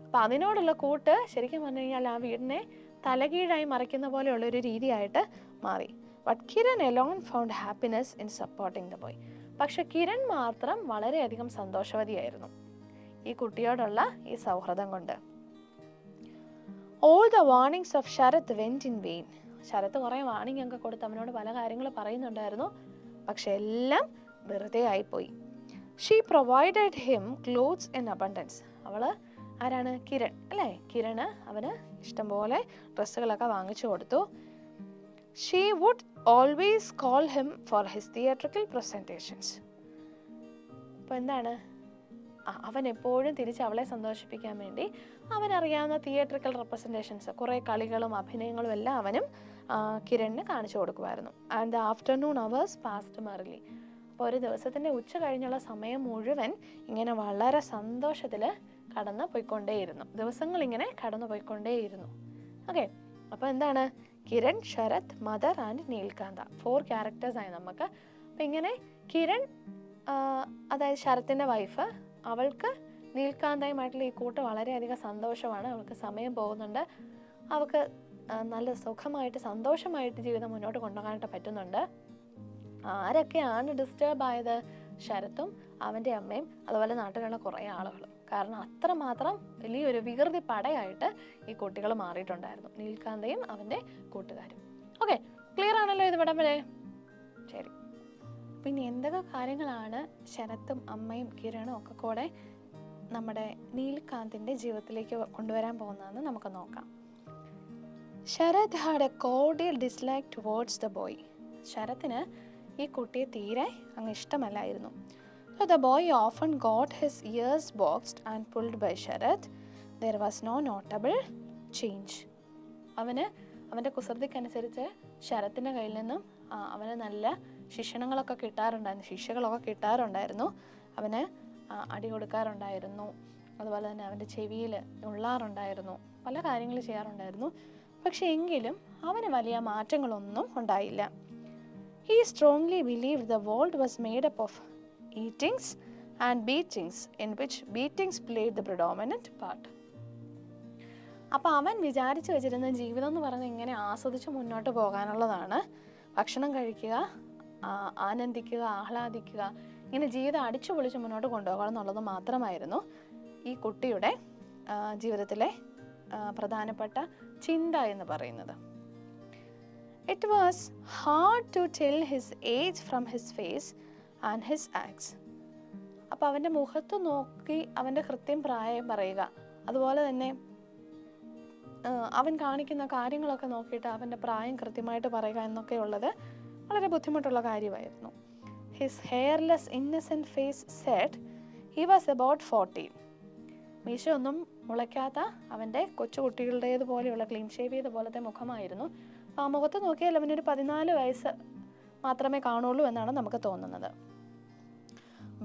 S1: അപ്പം അതിനോടുള്ള കൂട്ട് ശരിക്കും പറഞ്ഞു കഴിഞ്ഞാൽ ആ വീടിനെ തലകീഴായി മറിക്കുന്ന പോലെയുള്ളൊരു രീതിയായിട്ട് മാറി. But Kiran alone found happiness in supporting the boy. പക്ഷെ കിരൺ മാത്രം വളരെയധികം സന്തോഷവതിയായിരുന്നു ഈ കുട്ടിയോടുള്ള ഈ സൗഹൃദം കൊണ്ട്. All the warnings of Sharat went in vain. Sharat കുറേ വാർണിംഗ് ഒക്കെ കൊടുത്ത് അവനോട് പല കാര്യങ്ങൾ പറയുന്നുണ്ടായിരുന്നു, പക്ഷെ എല്ലാം വെറുതെ ആയിപ്പോയി. She provided him clothes in abundance. അവള് ആരാണ്? കിരൺ അല്ലേ? കിരണ് അവന് ഇഷ്ടംപോലെ ഡ്രസ്സുകളൊക്കെ വാങ്ങിച്ചു കൊടുത്തു. She would always call him for his theatrical presentations. അപ്പോൾ എന്താണ്, അവൻ എപ്പോഴും തിരിച്ച് അവളെ സന്തോഷിപ്പിക്കാൻ വേണ്ടി അവനറിയാവുന്ന തിയേറ്ററിക്കൽ റെപ്രസെൻറ്റേഷൻസ്, കുറേ കളികളും അഭിനയങ്ങളും എല്ലാം അവനും കിരണിന് കാണിച്ചു കൊടുക്കുമായിരുന്നു. And the afternoon hours past merrily. അപ്പോൾ ഒരു ദിവസത്തിൻ്റെ ഉച്ച കഴിഞ്ഞുള്ള സമയം മുഴുവൻ ഇങ്ങനെ വളരെ സന്തോഷത്തിൽ കടന്നു പോയിക്കൊണ്ടേയിരുന്നു. ദിവസങ്ങൾ ഇങ്ങനെ കടന്നു പോയിക്കൊണ്ടേയിരുന്നു. ഓക്കെ, അപ്പോൾ എന്താണ്, കിരൺ, ശരത്, മദർ ആൻഡ് നീൽകാന്ത 4 ക്യാരക്ടേഴ്സായി നമുക്ക്. അപ്പം ഇങ്ങനെ കിരൺ, അതായത് ശരത്തിൻ്റെ വൈഫ്, അവൾക്ക് നീൽകാന്തയുമായിട്ടുള്ള ഈ കൂട്ട് വളരെയധികം സന്തോഷമാണ്. അവൾക്ക് സമയം പോകുന്നുണ്ട്, അവൾക്ക് നല്ല സുഖമായിട്ട് സന്തോഷമായിട്ട് ജീവിതം മുന്നോട്ട് കൊണ്ടുപോകാനായിട്ട് പറ്റുന്നുണ്ട്. ആരൊക്കെയാണ് ഡിസ്റ്റർബ് ആയത്? ശരത്തും അവൻ്റെ അമ്മയും അതുപോലെ നാട്ടിലുള്ള കുറേ ആളുകൾ. കാരണം അത്രമാത്രം വലിയൊരു വികൃതി പടയായിട്ട് ഈ കുട്ടികൾ മാറിയിട്ടുണ്ടായിരുന്നു, നീൽകാന്തയും അവൻ്റെ കൂട്ടുകാരും. ഓക്കെ, ക്ലിയർ ആണല്ലോ ഇത് ഇവിടം വരെ? ശരി. പിന്നെ എന്തൊക്കെ കാര്യങ്ങളാണ് ശരത്തും അമ്മയും കിരണും ഒക്കെ കൂടെ നമ്മുടെ നീൽകാന്തിൻ്റെ ജീവിതത്തിലേക്ക് കൊണ്ടുവരാൻ പോകുന്നതെന്ന് നമുക്ക് നോക്കാം. Sarath had a cordial dislike towards the boy. ശരത്തിന് ഈ കുട്ടിയെ തീരെ അങ്ങ് ഇഷ്ടമല്ലായിരുന്നു. So the boy often got his ears boxed and pulled by Sharath. There was no notable change. അവൻ്റെ കുസൃതിക്കനുസരിച്ച് ശരത്തിൻ്റെ കയ്യിൽ നിന്നും അവന് നല്ല ശിക്ഷണങ്ങളൊക്കെ കിട്ടാറുണ്ടായിരുന്നു. അവന് അടി കൊടുക്കാറുണ്ടായിരുന്നു, അതുപോലെ തന്നെ അവൻ്റെ ചെവിയിൽ ഉള്ളാറുണ്ടായിരുന്നു, പല കാര്യങ്ങൾ ചെയ്യാറുണ്ടായിരുന്നു. പക്ഷെ എങ്കിലും അവന് വലിയ മാറ്റങ്ങളൊന്നും ഉണ്ടായില്ല. He strongly believed the world was made up of eatings and beatings, in which beatings played the predominant part. അപ്പോൾ അവൻ വിചാരിച്ചു വെച്ചിരുന്ന ജീവിതം എന്ന് പറയുന്നത് ഇങ്ങനെ ആസ്വദിച്ച് മുന്നോട്ട് പോകാനുള്ളതാണ്. ഭക്ഷണം കഴിക്കുക, ആനന്ദിക്കുക, ആഹ്ലാദിക്കുക, ഇങ്ങനെ ജീവിതം അടിച്ചു പൊളിച്ച് മുന്നോട്ട് കൊണ്ടുപോകണം എന്നുള്ളത് മാത്രമായിരുന്നു ഈ കുട്ടിയുടെ ജീവിതത്തിലെ പ്രധാനപ്പെട്ട ചിന്ത എന്ന് പറയുന്നത്. It was hard to tell his age from his face and his acts. അപ്പോൾ അവൻ്റെ മുഖത്ത് നോക്കി അവൻ്റെ കൃത്യം പ്രായം പറയുക, അതുപോലെ തന്നെ അവൻ കാണിക്കുന്ന കാര്യങ്ങളൊക്കെ നോക്കിയിട്ട് അവൻ്റെ പ്രായം കൃത്യമായിട്ട് പറയുക എന്നൊക്കെ ഉള്ളത് വളരെ ബുദ്ധിമുട്ടുള്ള കാര്യമായിരുന്നു. His hairless innocent face said he was about 40. മീശയൊന്നും മുളയ്ക്കാത്ത അവൻ്റെ കൊച്ചുകുട്ടികളുടേതുപോലെയുള്ള ക്ലീൻ ഷേവ് ചെയ്ത പോലത്തെ മുഖമായിരുന്നു. ആ മുഖത്ത് നോക്കിയാൽ അവനൊരു 14 വയസ്സ് മാത്രമേ കാണുള്ളൂ എന്നാണ് നമുക്ക് തോന്നുന്നത്.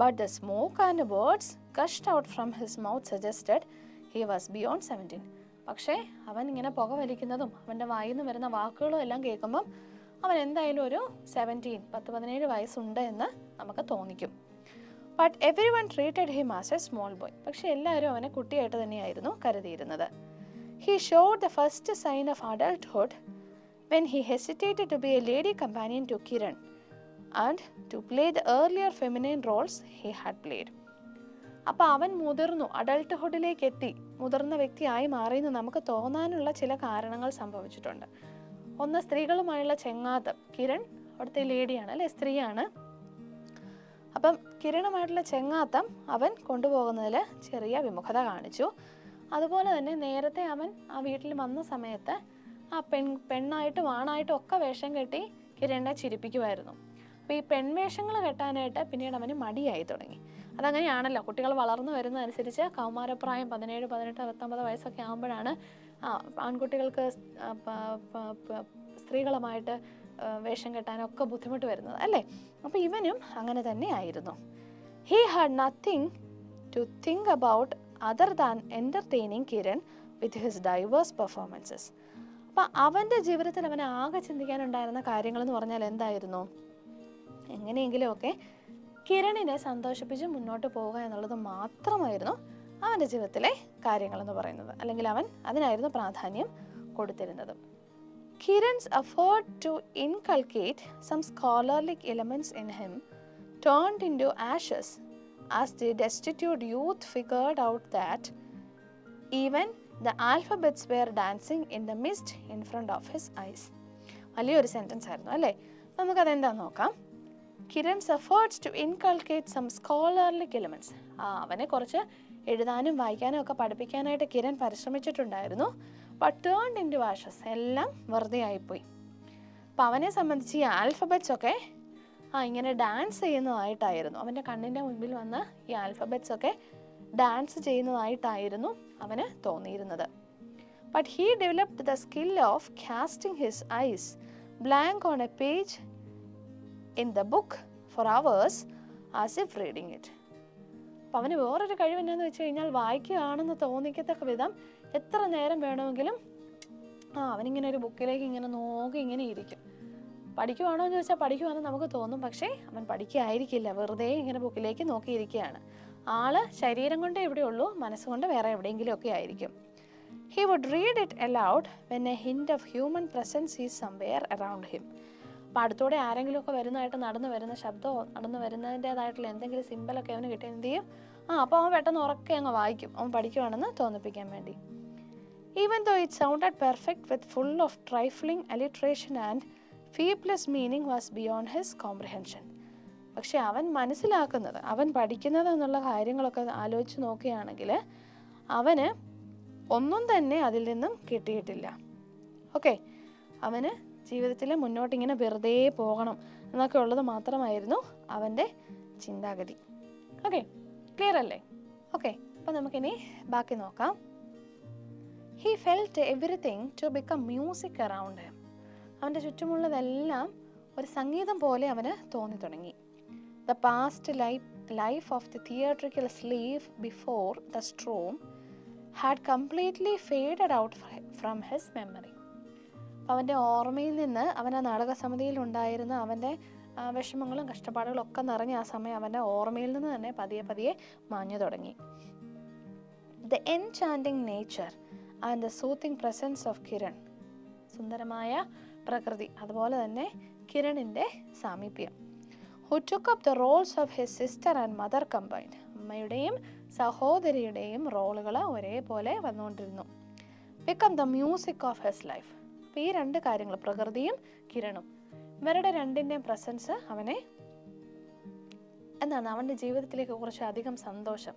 S1: But the smoke and words gushed out from his mouth suggested he was beyond 17. പക്ഷേ അവൻ ഇങ്ങനെ പുക വലിക്കുന്നതും അവൻ്റെ വായിൽ നിന്ന് വരുന്ന വാക്കുകളും എല്ലാം കേൾക്കുമ്പം അവൻ എന്തായാലും ഒരു 17 വയസ്സുണ്ട് എന്ന് നമുക്ക് തോന്നിക്കും. But everyone treated him as a small boy. പക്ഷെ എല്ലാവരും അവനെ കുട്ടിയായിട്ട് തന്നെയായിരുന്നു കരുതിയിരുന്നത്. He showed the first sign of adulthood when he hesitated to be a lady companion to Kiran and to play the earlier feminine roles he had played. അപ്പോൾ അവൻ മുതിർന്നു, അഡൾട്ട്ഹുഡിലേക്ക് എത്തി, മുതിർന്ന വ്യക്തിയായി മാറിയെന്ന് നമുക്ക് തോന്നാനുള്ള ചില കാരണങ്ങൾ സംഭവിച്ചിട്ടുണ്ട്. ഒന്ന്, സ്ത്രീകളുമായുള്ള ചെങ്ങാത്തം. കിരൺ അവിടുത്തെ ലേഡിയാണ് അല്ലെ, സ്ത്രീയാണ്. അപ്പം കിരണുമായിട്ടുള്ള ചെങ്ങാത്തം അവൻ കൊണ്ടുപോകുന്നതിൽ ചെറിയ വിമുഖത കാണിച്ചു. അതുപോലെ തന്നെ നേരത്തെ അവൻ ആ വീട്ടിൽ വന്ന സമയത്ത് ആ പെണ്ണായിട്ടും ആണായിട്ടും ഒക്കെ വേഷം കെട്ടി കിരണിനെ ചിരിപ്പിക്കുമായിരുന്നു. അപ്പോൾ ഈ പെൺവേഷങ്ങൾ കെട്ടാനായിട്ട് പിന്നീട് അവന് മടിയായി തുടങ്ങി. അതങ്ങനെയാണല്ലോ, കുട്ടികൾ വളർന്നു വരുന്നതനുസരിച്ച് കൗമാരപ്രായം 17, 18, 19 വയസ്സൊക്കെ ആകുമ്പോഴാണ് ആൺകുട്ടികൾക്ക് സ്ത്രീകളുമായിട്ട് വേഷം കെട്ടാനൊക്കെ ബുദ്ധിമുട്ട് വരുന്നത് അല്ലേ. അപ്പോൾ ഇവനും അങ്ങനെ തന്നെ ആയിരുന്നു. He had nothing to think about other than entertaining Kiran with his diverse performances. അപ്പം അവൻ്റെ ജീവിതത്തിൽ അവന് ആകെ ചിന്തിക്കാനുണ്ടായിരുന്ന കാര്യങ്ങളെന്ന് പറഞ്ഞാൽ എന്തായിരുന്നു? എങ്ങനെയെങ്കിലുമൊക്കെ കിരണിനെ സന്തോഷിപ്പിച്ച് മുന്നോട്ട് പോവുക എന്നുള്ളത് മാത്രമായിരുന്നു അവൻ്റെ ജീവിതത്തിലെ കാര്യങ്ങളെന്ന് പറയുന്നത്, അല്ലെങ്കിൽ അവൻ അതിനായിരുന്നു പ്രാധാന്യം കൊടുത്തിരുന്നത്. Kiran's effort to inculcate some scholarly elements in him turned into ashes as the destitute youth figured out that even the alphabets were dancing in the mist in front of his eyes. വലിയൊരു സെൻറ്റൻസ് ആയിരുന്നു അല്ലേ. നമുക്കതെന്താന്ന് നോക്കാം. Kiran's efforts to inculcate some scholarly elements. അവനെ കുറച്ച് എഴുതാനും വായിക്കാനും ഒക്കെ പഠിപ്പിക്കാനായിട്ട് കിരൺ പരിശ്രമിച്ചിട്ടുണ്ടായിരുന്നു. ബട്ട് ടേൺഡ് ഇൻടു ആഷസ്, എല്ലാം വെറുതെ ആയിപ്പോയി. അപ്പം അവനെ സംബന്ധിച്ച് ഈ ആൽഫബറ്റ്സ് ഒക്കെ ഇങ്ങനെ ഡാൻസ് ചെയ്യുന്നതായിട്ടായിരുന്നു, അവൻ്റെ കണ്ണിൻ്റെ മുൻപിൽ വന്ന് ഈ ആൽഫബറ്റ്സ് ഒക്കെ ഡാൻസ് ചെയ്യുന്നതായിട്ടായിരുന്നു അവന് തോന്നിയിരുന്നത്. But he developed the skill of casting his eyes blank on a page in the book for hours as if reading it. അപ്പം അവന് വേറൊരു കഴിവ് എന്നാന്ന് വെച്ച് കഴിഞ്ഞാൽ വായിക്കുകയാണെന്ന് തോന്നിക്കത്തക്ക വിധം എത്ര നേരം വേണമെങ്കിലും അവനിങ്ങനെ ഒരു ബുക്കിലേക്ക് ഇങ്ങനെ നോക്കി ഇങ്ങനെ ഇരിക്കും. പഠിക്കുവാണോ എന്ന് ചോദിച്ചാൽ പഠിക്കുവാണെന്ന് നമുക്ക് തോന്നും, പക്ഷേ അവൻ പഠിക്കുകയായിരിക്കില്ല, വെറുതെ ഇങ്ങനെ ബുക്കിലേക്ക് നോക്കിയിരിക്കുകയാണ്. ആള് ശരീരം കൊണ്ടേ എവിടെയുള്ളൂ, മനസ്സുകൊണ്ട് വേറെ എവിടെയെങ്കിലും ഒക്കെ ആയിരിക്കും. He would read it aloud when a hint of human presence is somewhere around him. അപ്പം അടുത്തൂടെ ആരെങ്കിലുമൊക്കെ വരുന്നതായിട്ട്, നടന്നു വരുന്ന ശബ്ദമോ നടന്നു വരുന്നതിൻ്റേതായിട്ടുള്ള എന്തെങ്കിലും സിമ്പലൊക്കെ അവന് കിട്ടിയ എന്ത് ചെയ്യും? അപ്പോൾ അവൻ പെട്ടെന്ന് ഉറക്കെ അങ്ങ് വായിക്കും, അവൻ പഠിക്കുവാണെന്ന് തോന്നിപ്പിക്കാൻ വേണ്ടി. Even though it sounded perfect with full of trifling alliteration and feeblest meaning was beyond his comprehension. പക്ഷെ അവൻ മനസ്സിലാക്കുന്നത്, അവൻ പഠിക്കുന്നത് എന്നുള്ള കാര്യങ്ങളൊക്കെ ആലോചിച്ച് നോക്കുകയാണെങ്കിൽ അവന് ഒന്നും തന്നെ അതിൽ നിന്നും കിട്ടിയിട്ടില്ല. ഓക്കെ, അവന് ജീവിതത്തിൽ മുന്നോട്ടിങ്ങനെ വെറുതെ പോകണം എന്നൊക്കെ ഉള്ളത് മാത്രമായിരുന്നു അവൻ്റെ ചിന്താഗതി. ഓക്കെ, ക്ലിയർ അല്ലേ? ഓക്കെ, അപ്പോൾ നമുക്കിനി ബാക്കി നോക്കാം. He felt everything to become music around him. അവൻ്റെ ചുറ്റുമുള്ളതെല്ലാം ഒരു സംഗീതം പോലെ അവന് തോന്നി തുടങ്ങി. The past life of the theatrical slave before the storm had completely faded out from his memory. അവൻ്റെ ഓർമ്മയിൽ നിന്ന്, അവൻ ആ നാടകസമിതിയിൽ ഉണ്ടായിരുന്ന അവൻ്റെ വിഷമങ്ങളും കഷ്ടപ്പാടുകളും ഒക്കെ നിറഞ്ഞ ആ സമയം അവൻ്റെ ഓർമ്മയിൽ നിന്ന് തന്നെ പതിയെ പതിയെ മാഞ്ഞു തുടങ്ങി. The enchanting nature and the soothing presence of Kiran, സുന്ദരമായ പ്രകൃതി, അതുപോലെ തന്നെ കിരണിൻ്റെ സാമീപ്യം. Who took up the roles of his sister and mother combined. അമ്മയുടെയും സഹോദരിയുടെയും റോളുകൾ ഒരേപോലെ വന്നുകൊണ്ടിരുന്നു. Become the music of his life. അപ്പോൾ ഈ രണ്ട് കാര്യങ്ങൾ, പ്രകൃതിയും കിരണും, ഇവരുടെ രണ്ടിൻ്റെയും പ്രസൻസ് അവനെ എന്താണ്, അവൻ്റെ ജീവിതത്തിലേക്ക് കുറച്ചധികം സന്തോഷം,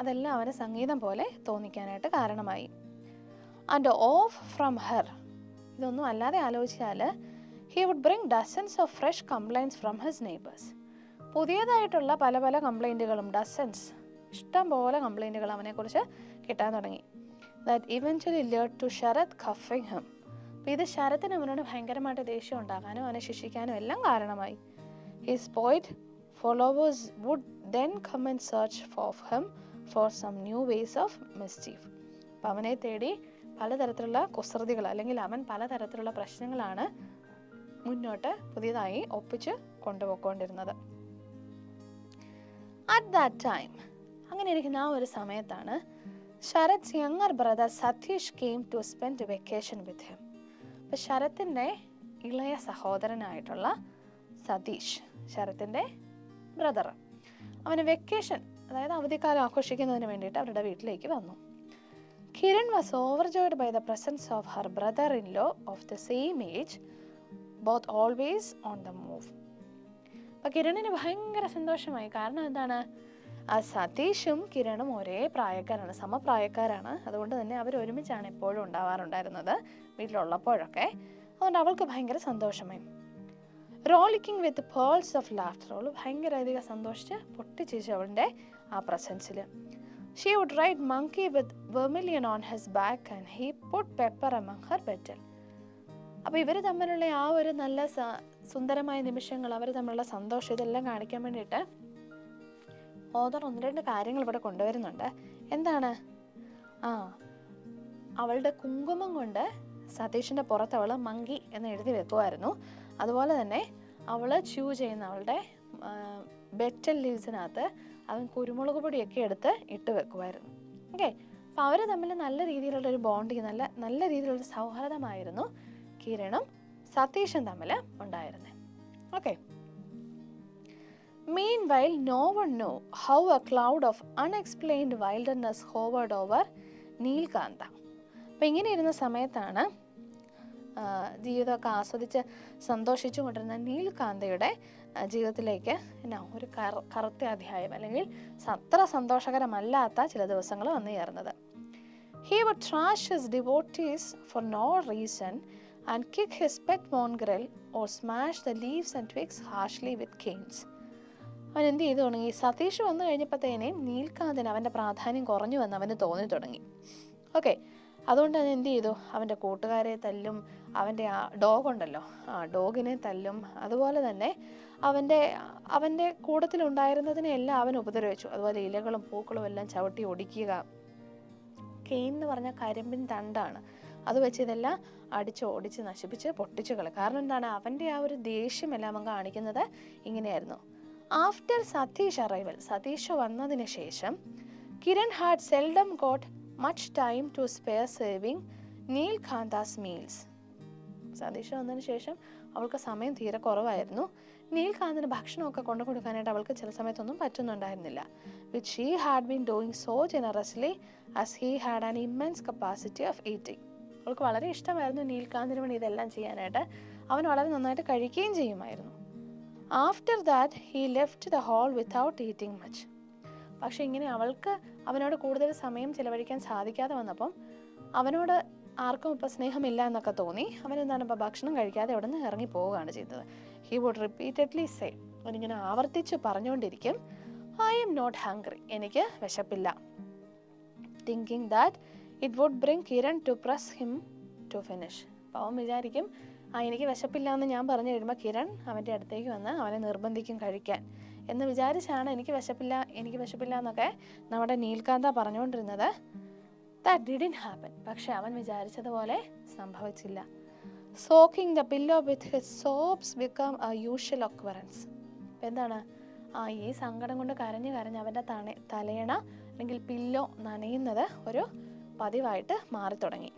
S1: അതെല്ലാം അവന് സംഗീതം പോലെ തോന്നിക്കാനായിട്ട് കാരണമായി. ആൻഡ് ഓഫ് ഫ്രം ഹെർ, ഇതൊന്നും അല്ലാതെ ആലോചിച്ചാൽ he would bring dozens of fresh complaints from his neighbours. പുതിയതായിട്ടുള്ള പല പല കംപ്ലൈൻറ്റുകളും, ഡസൻസ്, ഇഷ്ടം പോലെ കംപ്ലൈൻറ്റുകൾ അവനെക്കുറിച്ച് കിട്ടാൻ തുടങ്ങി. That eventually led to Sarath cuffing him. അപ്പോൾ ഇത് ശരത്തിന് അവനോട് ഭയങ്കരമായിട്ട് ദേഷ്യം ഉണ്ടാകാനും അവനെ ശിക്ഷിക്കാനും എല്ലാം കാരണമായി. His poet followers would then come and search of him for some new ways of mischief. അപ്പം അവനെ തേടി പലതരത്തിലുള്ള കുസൃതികൾ, അല്ലെങ്കിൽ അവൻ പലതരത്തിലുള്ള പ്രശ്നങ്ങളാണ് മുന്നോട്ട് പുതിയതായി ഒപ്പിച്ച് കൊണ്ടുപോയിക്കൊണ്ടിരുന്നത്. അറ്റ് ദാറ്റ് ടൈം, അങ്ങനെ ഇരിക്കുന്ന ആ ഒരു സമയത്താണ് Sarath's younger brother Satish came to spend vacation with him. അപ്പം ശരത്തിൻ്റെ ഇളയ സഹോദരനായിട്ടുള്ള സതീഷ്, ശരത്തിൻ്റെ ബ്രദർ, അവന് വെക്കേഷൻ, അതായത് അവധിക്കാലം ആഘോഷിക്കുന്നതിന് വേണ്ടിയിട്ട് അവരുടെ വീട്ടിലേക്ക് വന്നു. Kiran was overjoyed by the presence of her brother-in-law of the same age, both always on the move. അപ്പോൾ കിരണിന് ഭയങ്കര സന്തോഷമായി. കാരണം എന്താണ്, ആ സതീഷും കിരണും ഒരേ പ്രായക്കാരാണ്, സമപ്രായക്കാരാണ്. അതുകൊണ്ട് തന്നെ അവർ ഒരുമിച്ചാണ് എപ്പോഴും ഉണ്ടാവാറുണ്ടായിരുന്നത് വീട്ടിലുള്ളപ്പോഴൊക്കെ. അതുകൊണ്ട് അവൾക്ക് ഭയങ്കര സന്തോഷമായി. റോളിക്കിംഗ് വിത്ത് പേൾസ് ഓഫ് ലാഫ്റ്റർ, അവൾ ഭയങ്കര അധികം സന്തോഷിച്ച് പൊട്ടിച്ചിരിച്ചു അവളുടെ ആ പ്രസൻസിൽ. She would ride monkey with vermilion on his back and he put pepper among her petal. അപ്പോൾ ഇവർ തമ്മിലുള്ള ആ ഒരു നല്ല സുന്ദരമായ നിമിഷങ്ങൾ, അവർ തമ്മിലുള്ള സന്തോഷം, ഇതെല്ലാം കാണിക്കാൻ വേണ്ടിയിട്ട് ഓതർ 1-2 കാര്യങ്ങൾ ഇവിടെ കൊണ്ടുവരുന്നുണ്ട്. എന്താണ്? അവളുടെ കുങ്കുമം കൊണ്ട് സതീഷിൻ്റെ പുറത്ത് അവൾ മങ്കി എന്ന് എഴുതി വെക്കുമായിരുന്നു. അതുപോലെ തന്നെ അവൾ ച്യൂ ചെയ്യുന്ന അവളുടെ ബെറ്റൽ ലീവ്സിനകത്ത് അവൻ കുരുമുളക് പൊടിയൊക്കെ എടുത്ത് ഇട്ട് വെക്കുമായിരുന്നു. ഓക്കെ, അപ്പോൾ അവർ തമ്മിൽ നല്ല രീതിയിലുള്ളൊരു ബോണ്ടിങ്, നല്ല രീതിയിലുള്ള സൗഹൃദമായിരുന്നു കിരണും സതീഷും തമ്മിൽ ഉണ്ടായിരുന്നത്. Okay. Meanwhile, no one knew how a cloud of unexplained wildness hovered over നീൽകാന്ത. അപ്പം ഇങ്ങനെ ഇരുന്ന സമയത്താണ് ജീവിതമൊക്കെ ആസ്വദിച്ച് സന്തോഷിച്ചു കൊണ്ടിരുന്ന നീൽകാന്തയുടെ ജീവിതത്തിലേക്ക് ഒരു കറുത്ത അധ്യായം, അല്ലെങ്കിൽ അത്ര സന്തോഷകരമല്ലാത്ത ചില ദിവസങ്ങൾ വന്നു ചേർന്നത്. He would trash his devotees for no reason and kick his pet mongrel or smash the leaves and twigs harshly with canes. അവൻ എന്ത് ചെയ്തു തുടങ്ങി? സതീഷ് വന്നു കഴിഞ്ഞപ്പോഴത്തേനും നീൽകാന്തന് അവൻ്റെ പ്രാധാന്യം കുറഞ്ഞു വന്ന് അവന് തോന്നി തുടങ്ങി. ഓക്കെ, അതുകൊണ്ട് അവൻ എന്ത് ചെയ്തു? അവൻ്റെ കൂട്ടുകാരെ തല്ലും, അവൻ്റെ ആ ഡോഗ് ഉണ്ടല്ലോ, ആ ഡോഗിനെ തല്ലും, അതുപോലെ തന്നെ അവൻ്റെ കൂട്ടത്തിലുണ്ടായിരുന്നതിനെല്ലാം അവൻ ഉപദ്രവിച്ചു. അതുപോലെ ഇലകളും പൂക്കളും എല്ലാം ചവിട്ടി ഒടിക്കുക. കെയിൻ എന്ന് പറഞ്ഞാൽ കരിമ്പിൻ തണ്ടാണ്, അത് വെച്ച് ഇതെല്ലാം ഓടിച്ച് നശിപ്പിച്ച് പൊട്ടിച്ചു കളി. കാരണം എന്താണ്? അവൻ്റെ ആ ഒരു ദേഷ്യമെല്ലാം അവൻ കാണിക്കുന്നത് ഇങ്ങനെയായിരുന്നു. ആഫ്റ്റർ സതീഷ് അറൈവൽ, സതീഷ് വന്നതിന് ശേഷം Kiran had seldom got much time to spare saving Nilkanta's meals. Satish വന്നതിന് ശേഷം അവൾക്ക് സമയം തീരെ കുറവായിരുന്നു. നീൽകാന്തിന് ഭക്ഷണമൊക്കെ കൊണ്ടു കൊടുക്കാനായിട്ട് അവൾക്ക് ചില സമയത്തൊന്നും പറ്റുന്നുണ്ടായിരുന്നില്ല. Which she had been doing so generously as he had an immense capacity of eating. അവൾക്ക് വളരെ ഇഷ്ടമായിരുന്നു നീൽകാന്തിന് വേണ്ടി ഇതെല്ലാം ചെയ്യാനായിട്ട്. അവൻ വളരെ നന്നായിട്ട് കഴിക്കുകയും ചെയ്യുമായിരുന്നു. After that he left the hall without eating much. പക്ഷെ ഇങ്ങനെ അവൾക്ക് അവനോട് കൂടുതൽ സമയം ചിലവഴിക്കാൻ സാധിക്കാതെ വന്നപ്പം അവനോട് ആർക്കും ഇപ്പോൾ സ്നേഹമില്ല എന്നൊക്കെ തോന്നി. അവനെന്താണ് ഇപ്പോൾ ഭക്ഷണം കഴിക്കാതെ അവിടെ നിന്ന് ഇറങ്ങി പോവുകയാണ് ചെയ്തത്. ഹി വുഡ് റിപ്പീറ്റഡ്ലി സേ, അവനിങ്ങനെ ആവർത്തിച്ച് പറഞ്ഞുകൊണ്ടിരിക്കും, ഐ എം നോട്ട് ഹംഗ്രി, എനിക്ക് വിശപ്പില്ല. Thinking that it would bring Kiran to press him to finish. അപ്പോൾ അവൻ വിചാരിക്കും, എനിക്ക് വിശപ്പില്ല എന്ന് ഞാൻ പറഞ്ഞു കഴിയുമ്പോൾ കിരൺ അവൻ്റെ അടുത്തേക്ക് വന്ന് അവനെ നിർബന്ധിക്കും കഴിക്കാൻ എന്ന് വിചാരിച്ചാണ് എനിക്ക് വിശപ്പില്ല എന്നൊക്കെ നമ്മുടെ നീൽകാന്ത പറഞ്ഞുകൊണ്ടിരുന്നത്. That didn't happen. പക്ഷെ അവൻ വിചാരിച്ചതുപോലെ സംഭവിച്ചില്ല. Soaking the pillow with his soaps become A usual occurrence. എന്താണ്? ഈ സങ്കടം കൊണ്ട് കരഞ്ഞ് അവൻ്റെ തലയണ അല്ലെങ്കിൽ പില്ലോ നനയുന്നത് ഒരു പതിവായിട്ട് മാറി തുടങ്ങി.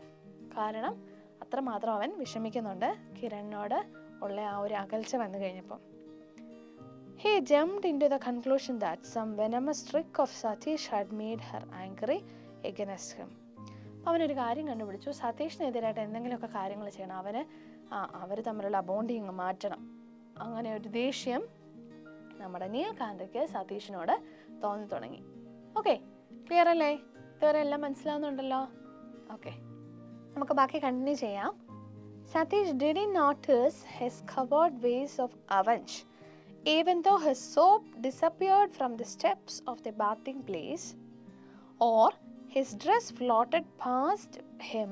S1: കാരണം അത്രമാത്രം അവൻ വിഷമിക്കുന്നുണ്ട് കിരണിനോട് ഉള്ള ആ ഒരു അകൽച്ച വന്നു കഴിഞ്ഞപ്പോൾ. He jumped into the conclusion that some venomous trick of Satish had made her angry against him. അവനൊരു കാര്യം കണ്ടുപിടിച്ചു, സതീഷിനെതിരായിട്ട് എന്തെങ്കിലുമൊക്കെ കാര്യങ്ങൾ ചെയ്യണം, അവർ തമ്മിലുള്ള ബോണ്ടിങ് മാറ്റണം. അങ്ങനെ ഒരു ദേഷ്യം നമ്മുടെ നീൽകാന്തയ്ക്ക് സതീഷിനോട് തോന്നി തുടങ്ങി. ഓക്കെ, ക്ലിയർ അല്ലേ? ഇതുവരെ എല്ലാം മനസ്സിലാവുന്നുണ്ടല്ലോ? ഓക്കെ, നമുക്ക് ബാക്കി കണ്ടിന്യൂ ചെയ്യാം. Satheesh didn't notice his coward ways of avenge. Even though his soap disappeared from the steps of the bathing place, or his dress floated past him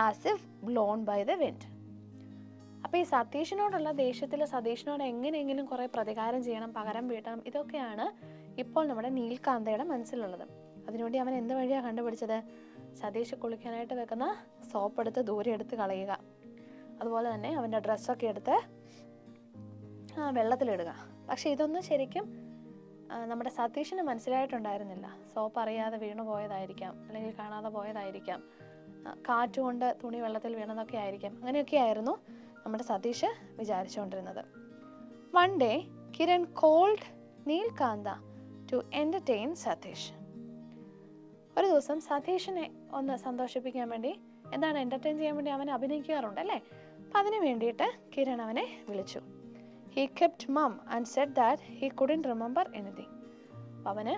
S1: as if blown by the wind. അപ്പോൾ ഈ സതീഷിനോടുള്ള ദേഷ്യത്തിൽ സതീഷിനോട് എങ്ങനെയെങ്കിലും കുറേ പ്രതികാരം ചെയ്യണം, പകരം വീട്ടണം, ഇതൊക്കെയാണ് ഇപ്പോൾ നമ്മുടെ നീൽകാന്തയുടെ മനസ്സിലുള്ളത്. അതിനുവേണ്ടി അവൻ എന്ത് വഴിയാണ് കണ്ടുപിടിച്ചത്? സതീഷ് കുളിക്കാനായിട്ട് വെക്കുന്ന സോപ്പ് എടുത്ത് ദൂരെ എടുത്ത് കളയുക, അതുപോലെ തന്നെ അവൻ്റെ ഡ്രസ്സൊക്കെ എടുത്ത് വെള്ളത്തിലിടുക. പക്ഷെ ഇതൊന്നും ശരിക്കും നമ്മുടെ സതീഷിന് മനസ്സിലായിട്ടുണ്ടായിരുന്നില്ല. സോപ്പ് അറിയാതെ വീണു പോയതായിരിക്കാം, അല്ലെങ്കിൽ കാണാതെ പോയതായിരിക്കാം, കാറ്റുകൊണ്ട് തുണി വെള്ളത്തിൽ വീണതൊക്കെ ആയിരിക്കാം. അങ്ങനെയൊക്കെ ആയിരുന്നു നമ്മുടെ സതീഷ് വിചാരിച്ചുകൊണ്ടിരുന്നത്. One day Kiran called Nilkanta to entertain Satish. ഒരു ദിവസം സതീഷിനെ ഒന്ന് സന്തോഷിപ്പിക്കാൻ വേണ്ടി, എന്താണ് എൻ്റർടൈൻ ചെയ്യാൻ വേണ്ടി അവനെ അഭിനയിക്കാറുണ്ട് അല്ലേ? അപ്പം അതിന് വേണ്ടിയിട്ട് കിരൺ അവനെ വിളിച്ചു. He kept mum and said that he couldn't remember anything. അവന്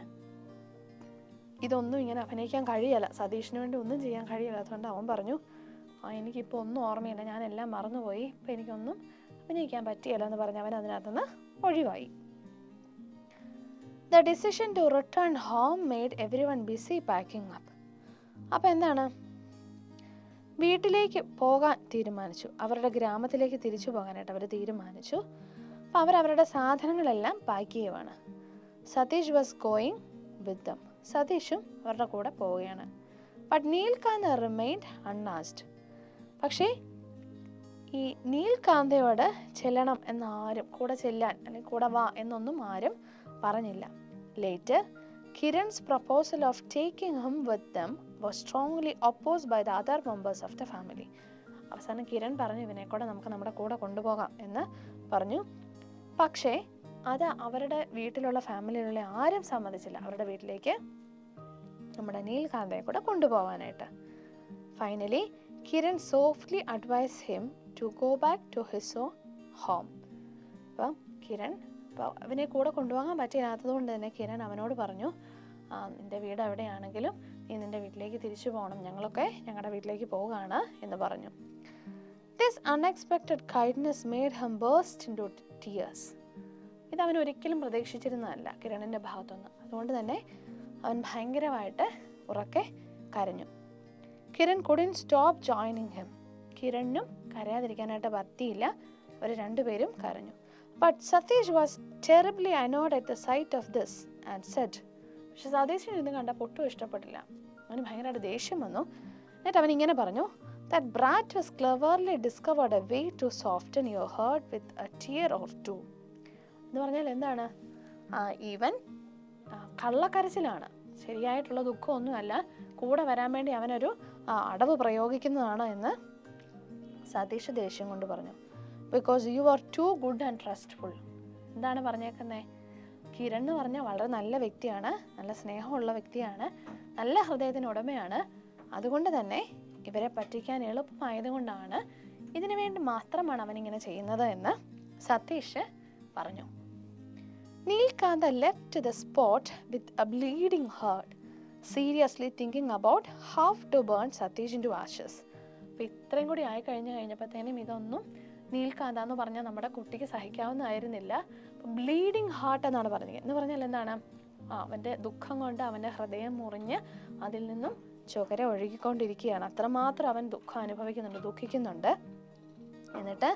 S1: ഇതൊന്നും ഇങ്ങനെ അഭിനയിക്കാൻ കഴിയില്ല, സതീഷിന് വേണ്ടി ഒന്നും ചെയ്യാൻ കഴിയില്ല. അതുകൊണ്ട് അവൻ പറഞ്ഞു, എനിക്കിപ്പോൾ ഒന്നും ഓർമ്മയില്ല, ഞാനെല്ലാം മറന്നുപോയി, ഇപ്പം എനിക്കൊന്നും അഭിനയിക്കാൻ പറ്റിയല്ല എന്ന് പറഞ്ഞ് അവൻ അതിനകത്തുനിന്ന് ഒഴിവായി. The decision to return home made everyone busy packing up. അപ്പോൾ എന്താണ്, വീട്ടിലേക്ക് പോകാൻ തീരുമാനിച്ചു, അവരുടെ ഗ്രാമത്തിലേക്ക് തിരിച്ചു പോകാനായിട്ട് അവർ തീരുമാനിച്ചു. അപ്പോൾ അവരവരുടെ സാധനങ്ങളെല്ലാം പാക്ക് ചെയ്യുവാണ്. Satish was going with them. സതീഷും അവരുടെ കൂടെ പോവുകയാണ്. But Nilkanta remained unasked. പക്ഷേ ഈ നീൽകാന്തയോട് ചെല്ലണം എന്നാരും, കൂടെ ചെല്ലാൻ അല്ലെങ്കിൽ കൂടെ വാ എന്നൊന്നും ആരും പറഞ്ഞില്ല. Later Kiran's proposal of taking him with them was strongly opposed by the other members of the family. അവസാനം കിരൺ പറഞ്ഞു, ഇവനെ കൂടെ നമുക്ക് നമ്മുടെ കൂടെ കൊണ്ടുപോകാം എന്ന് പറഞ്ഞു. പക്ഷേ അത് അവരുടെ വീട്ടിലുള്ള ഫാമിലിയിലുള്ള ആരും സമ്മതിച്ചില്ല അവരുടെ വീട്ടിലേക്ക് നമ്മുടെ നീൽകാന്തയെ കൂടെ കൊണ്ടുപോകാനായിട്ട്. Finally Kiran softly advise him to go back to his own home. അപ്പം കിരൺ അവനെ കൂടെ കൊണ്ടുപോകാൻ പറ്റില്ലാത്തത് കൊണ്ട് തന്നെ കിരൺ അവനോട് പറഞ്ഞു, നിൻ്റെ വീട് എവിടെയാണെങ്കിലും നീ നിൻ്റെ വീട്ടിലേക്ക് തിരിച്ചു പോകണം, ഞങ്ങളൊക്കെ ഞങ്ങളുടെ വീട്ടിലേക്ക് പോവുകയാണ് എന്ന് പറഞ്ഞു. This unexpected kindness made him burst into tears. ഇത് അവൻ ഒരിക്കലും പ്രതീക്ഷിച്ചിരുന്നതല്ല കിരണിൻ്റെ ഭാഗത്തുനിന്ന്. അതുകൊണ്ട് തന്നെ അവൻ ഭയങ്കരമായിട്ട് ഉറക്കെ കരഞ്ഞു. Kiran couldn't stop joining him. കിരണിനും കരയാതിരിക്കാനായിട്ട് പറ്റിയില്ല, അവർ രണ്ടുപേരും കരഞ്ഞു. But Satish was terribly annoyed at the sight of this and said. പക്ഷെ സതീഷിന് ഇത് കണ്ടപ്പോൾ ഒട്ടും ഇഷ്ടപ്പെട്ടില്ല. അവന് ഭയങ്കരമായിട്ട് ദേഷ്യം വന്നു. എന്നിട്ട് അവൻ ഇങ്ങനെ പറഞ്ഞു, that brat has cleverly discovered a way to soften your heart with a tear or two. എന്ന് പറഞ്ഞാൽ എന്താണ്, ഈവൻ കള്ളക്കരച്ചിലാണ്, ശരിയായിട്ടുള്ള ദുഃഖമൊന്നുമല്ല, കൂടെ വരാൻ വേണ്ടി അവനൊരു അടവ് പ്രയോഗിക്കുന്നതാണ് എന്ന് സതീഷ് ദേഷ്യം കൊണ്ട് പറഞ്ഞു. Because you are too good and trustful. എന്താണ് പറഞ്ഞേക്കുന്നത്, കിരൺ എന്ന് പറഞ്ഞാൽ വളരെ നല്ല വ്യക്തിയാണ്, നല്ല സ്നേഹമുള്ള വ്യക്തിയാണ്, നല്ല ഹൃദയത്തിന് ഉടമയാണ്. അതുകൊണ്ട് തന്നെ ഇവരെ പറ്റിക്കാൻ എളുപ്പമായതുകൊണ്ടാണ്, ഇതിനു വേണ്ടി മാത്രമാണ് അവനിങ്ങനെ ചെയ്യുന്നത് എന്ന് സതീഷ് പറഞ്ഞു. Nilkanta left the spot with a bleeding heart, seriously thinking about how to burn Satish into ashes. അപ്പോൾ ഇത്രയും കൂടി ആയി കഴിഞ്ഞപ്പോഴത്തേനും ഇതൊന്നും നീൽകാന്ത എന്ന് പറഞ്ഞാൽ നമ്മുടെ കുട്ടിക്ക് സഹിക്കാവുന്നതായിരുന്നില്ല. ബ്ലീഡിങ് ഹാർട്ട് എന്നാണ് പറഞ്ഞത്. എന്ന് പറഞ്ഞാൽ എന്താണ്, അവൻ്റെ ദുഃഖം കൊണ്ട് അവൻ്റെ ഹൃദയം മുറിഞ്ഞ് അതിൽ നിന്നും ചുകര ഒഴുകിക്കൊണ്ടിരിക്കുകയാണ്. അത്രമാത്രം അവൻ ദുഃഖം അനുഭവിക്കുന്നുണ്ട്, ദുഃഖിക്കുന്നുണ്ട്. എന്നിട്ട്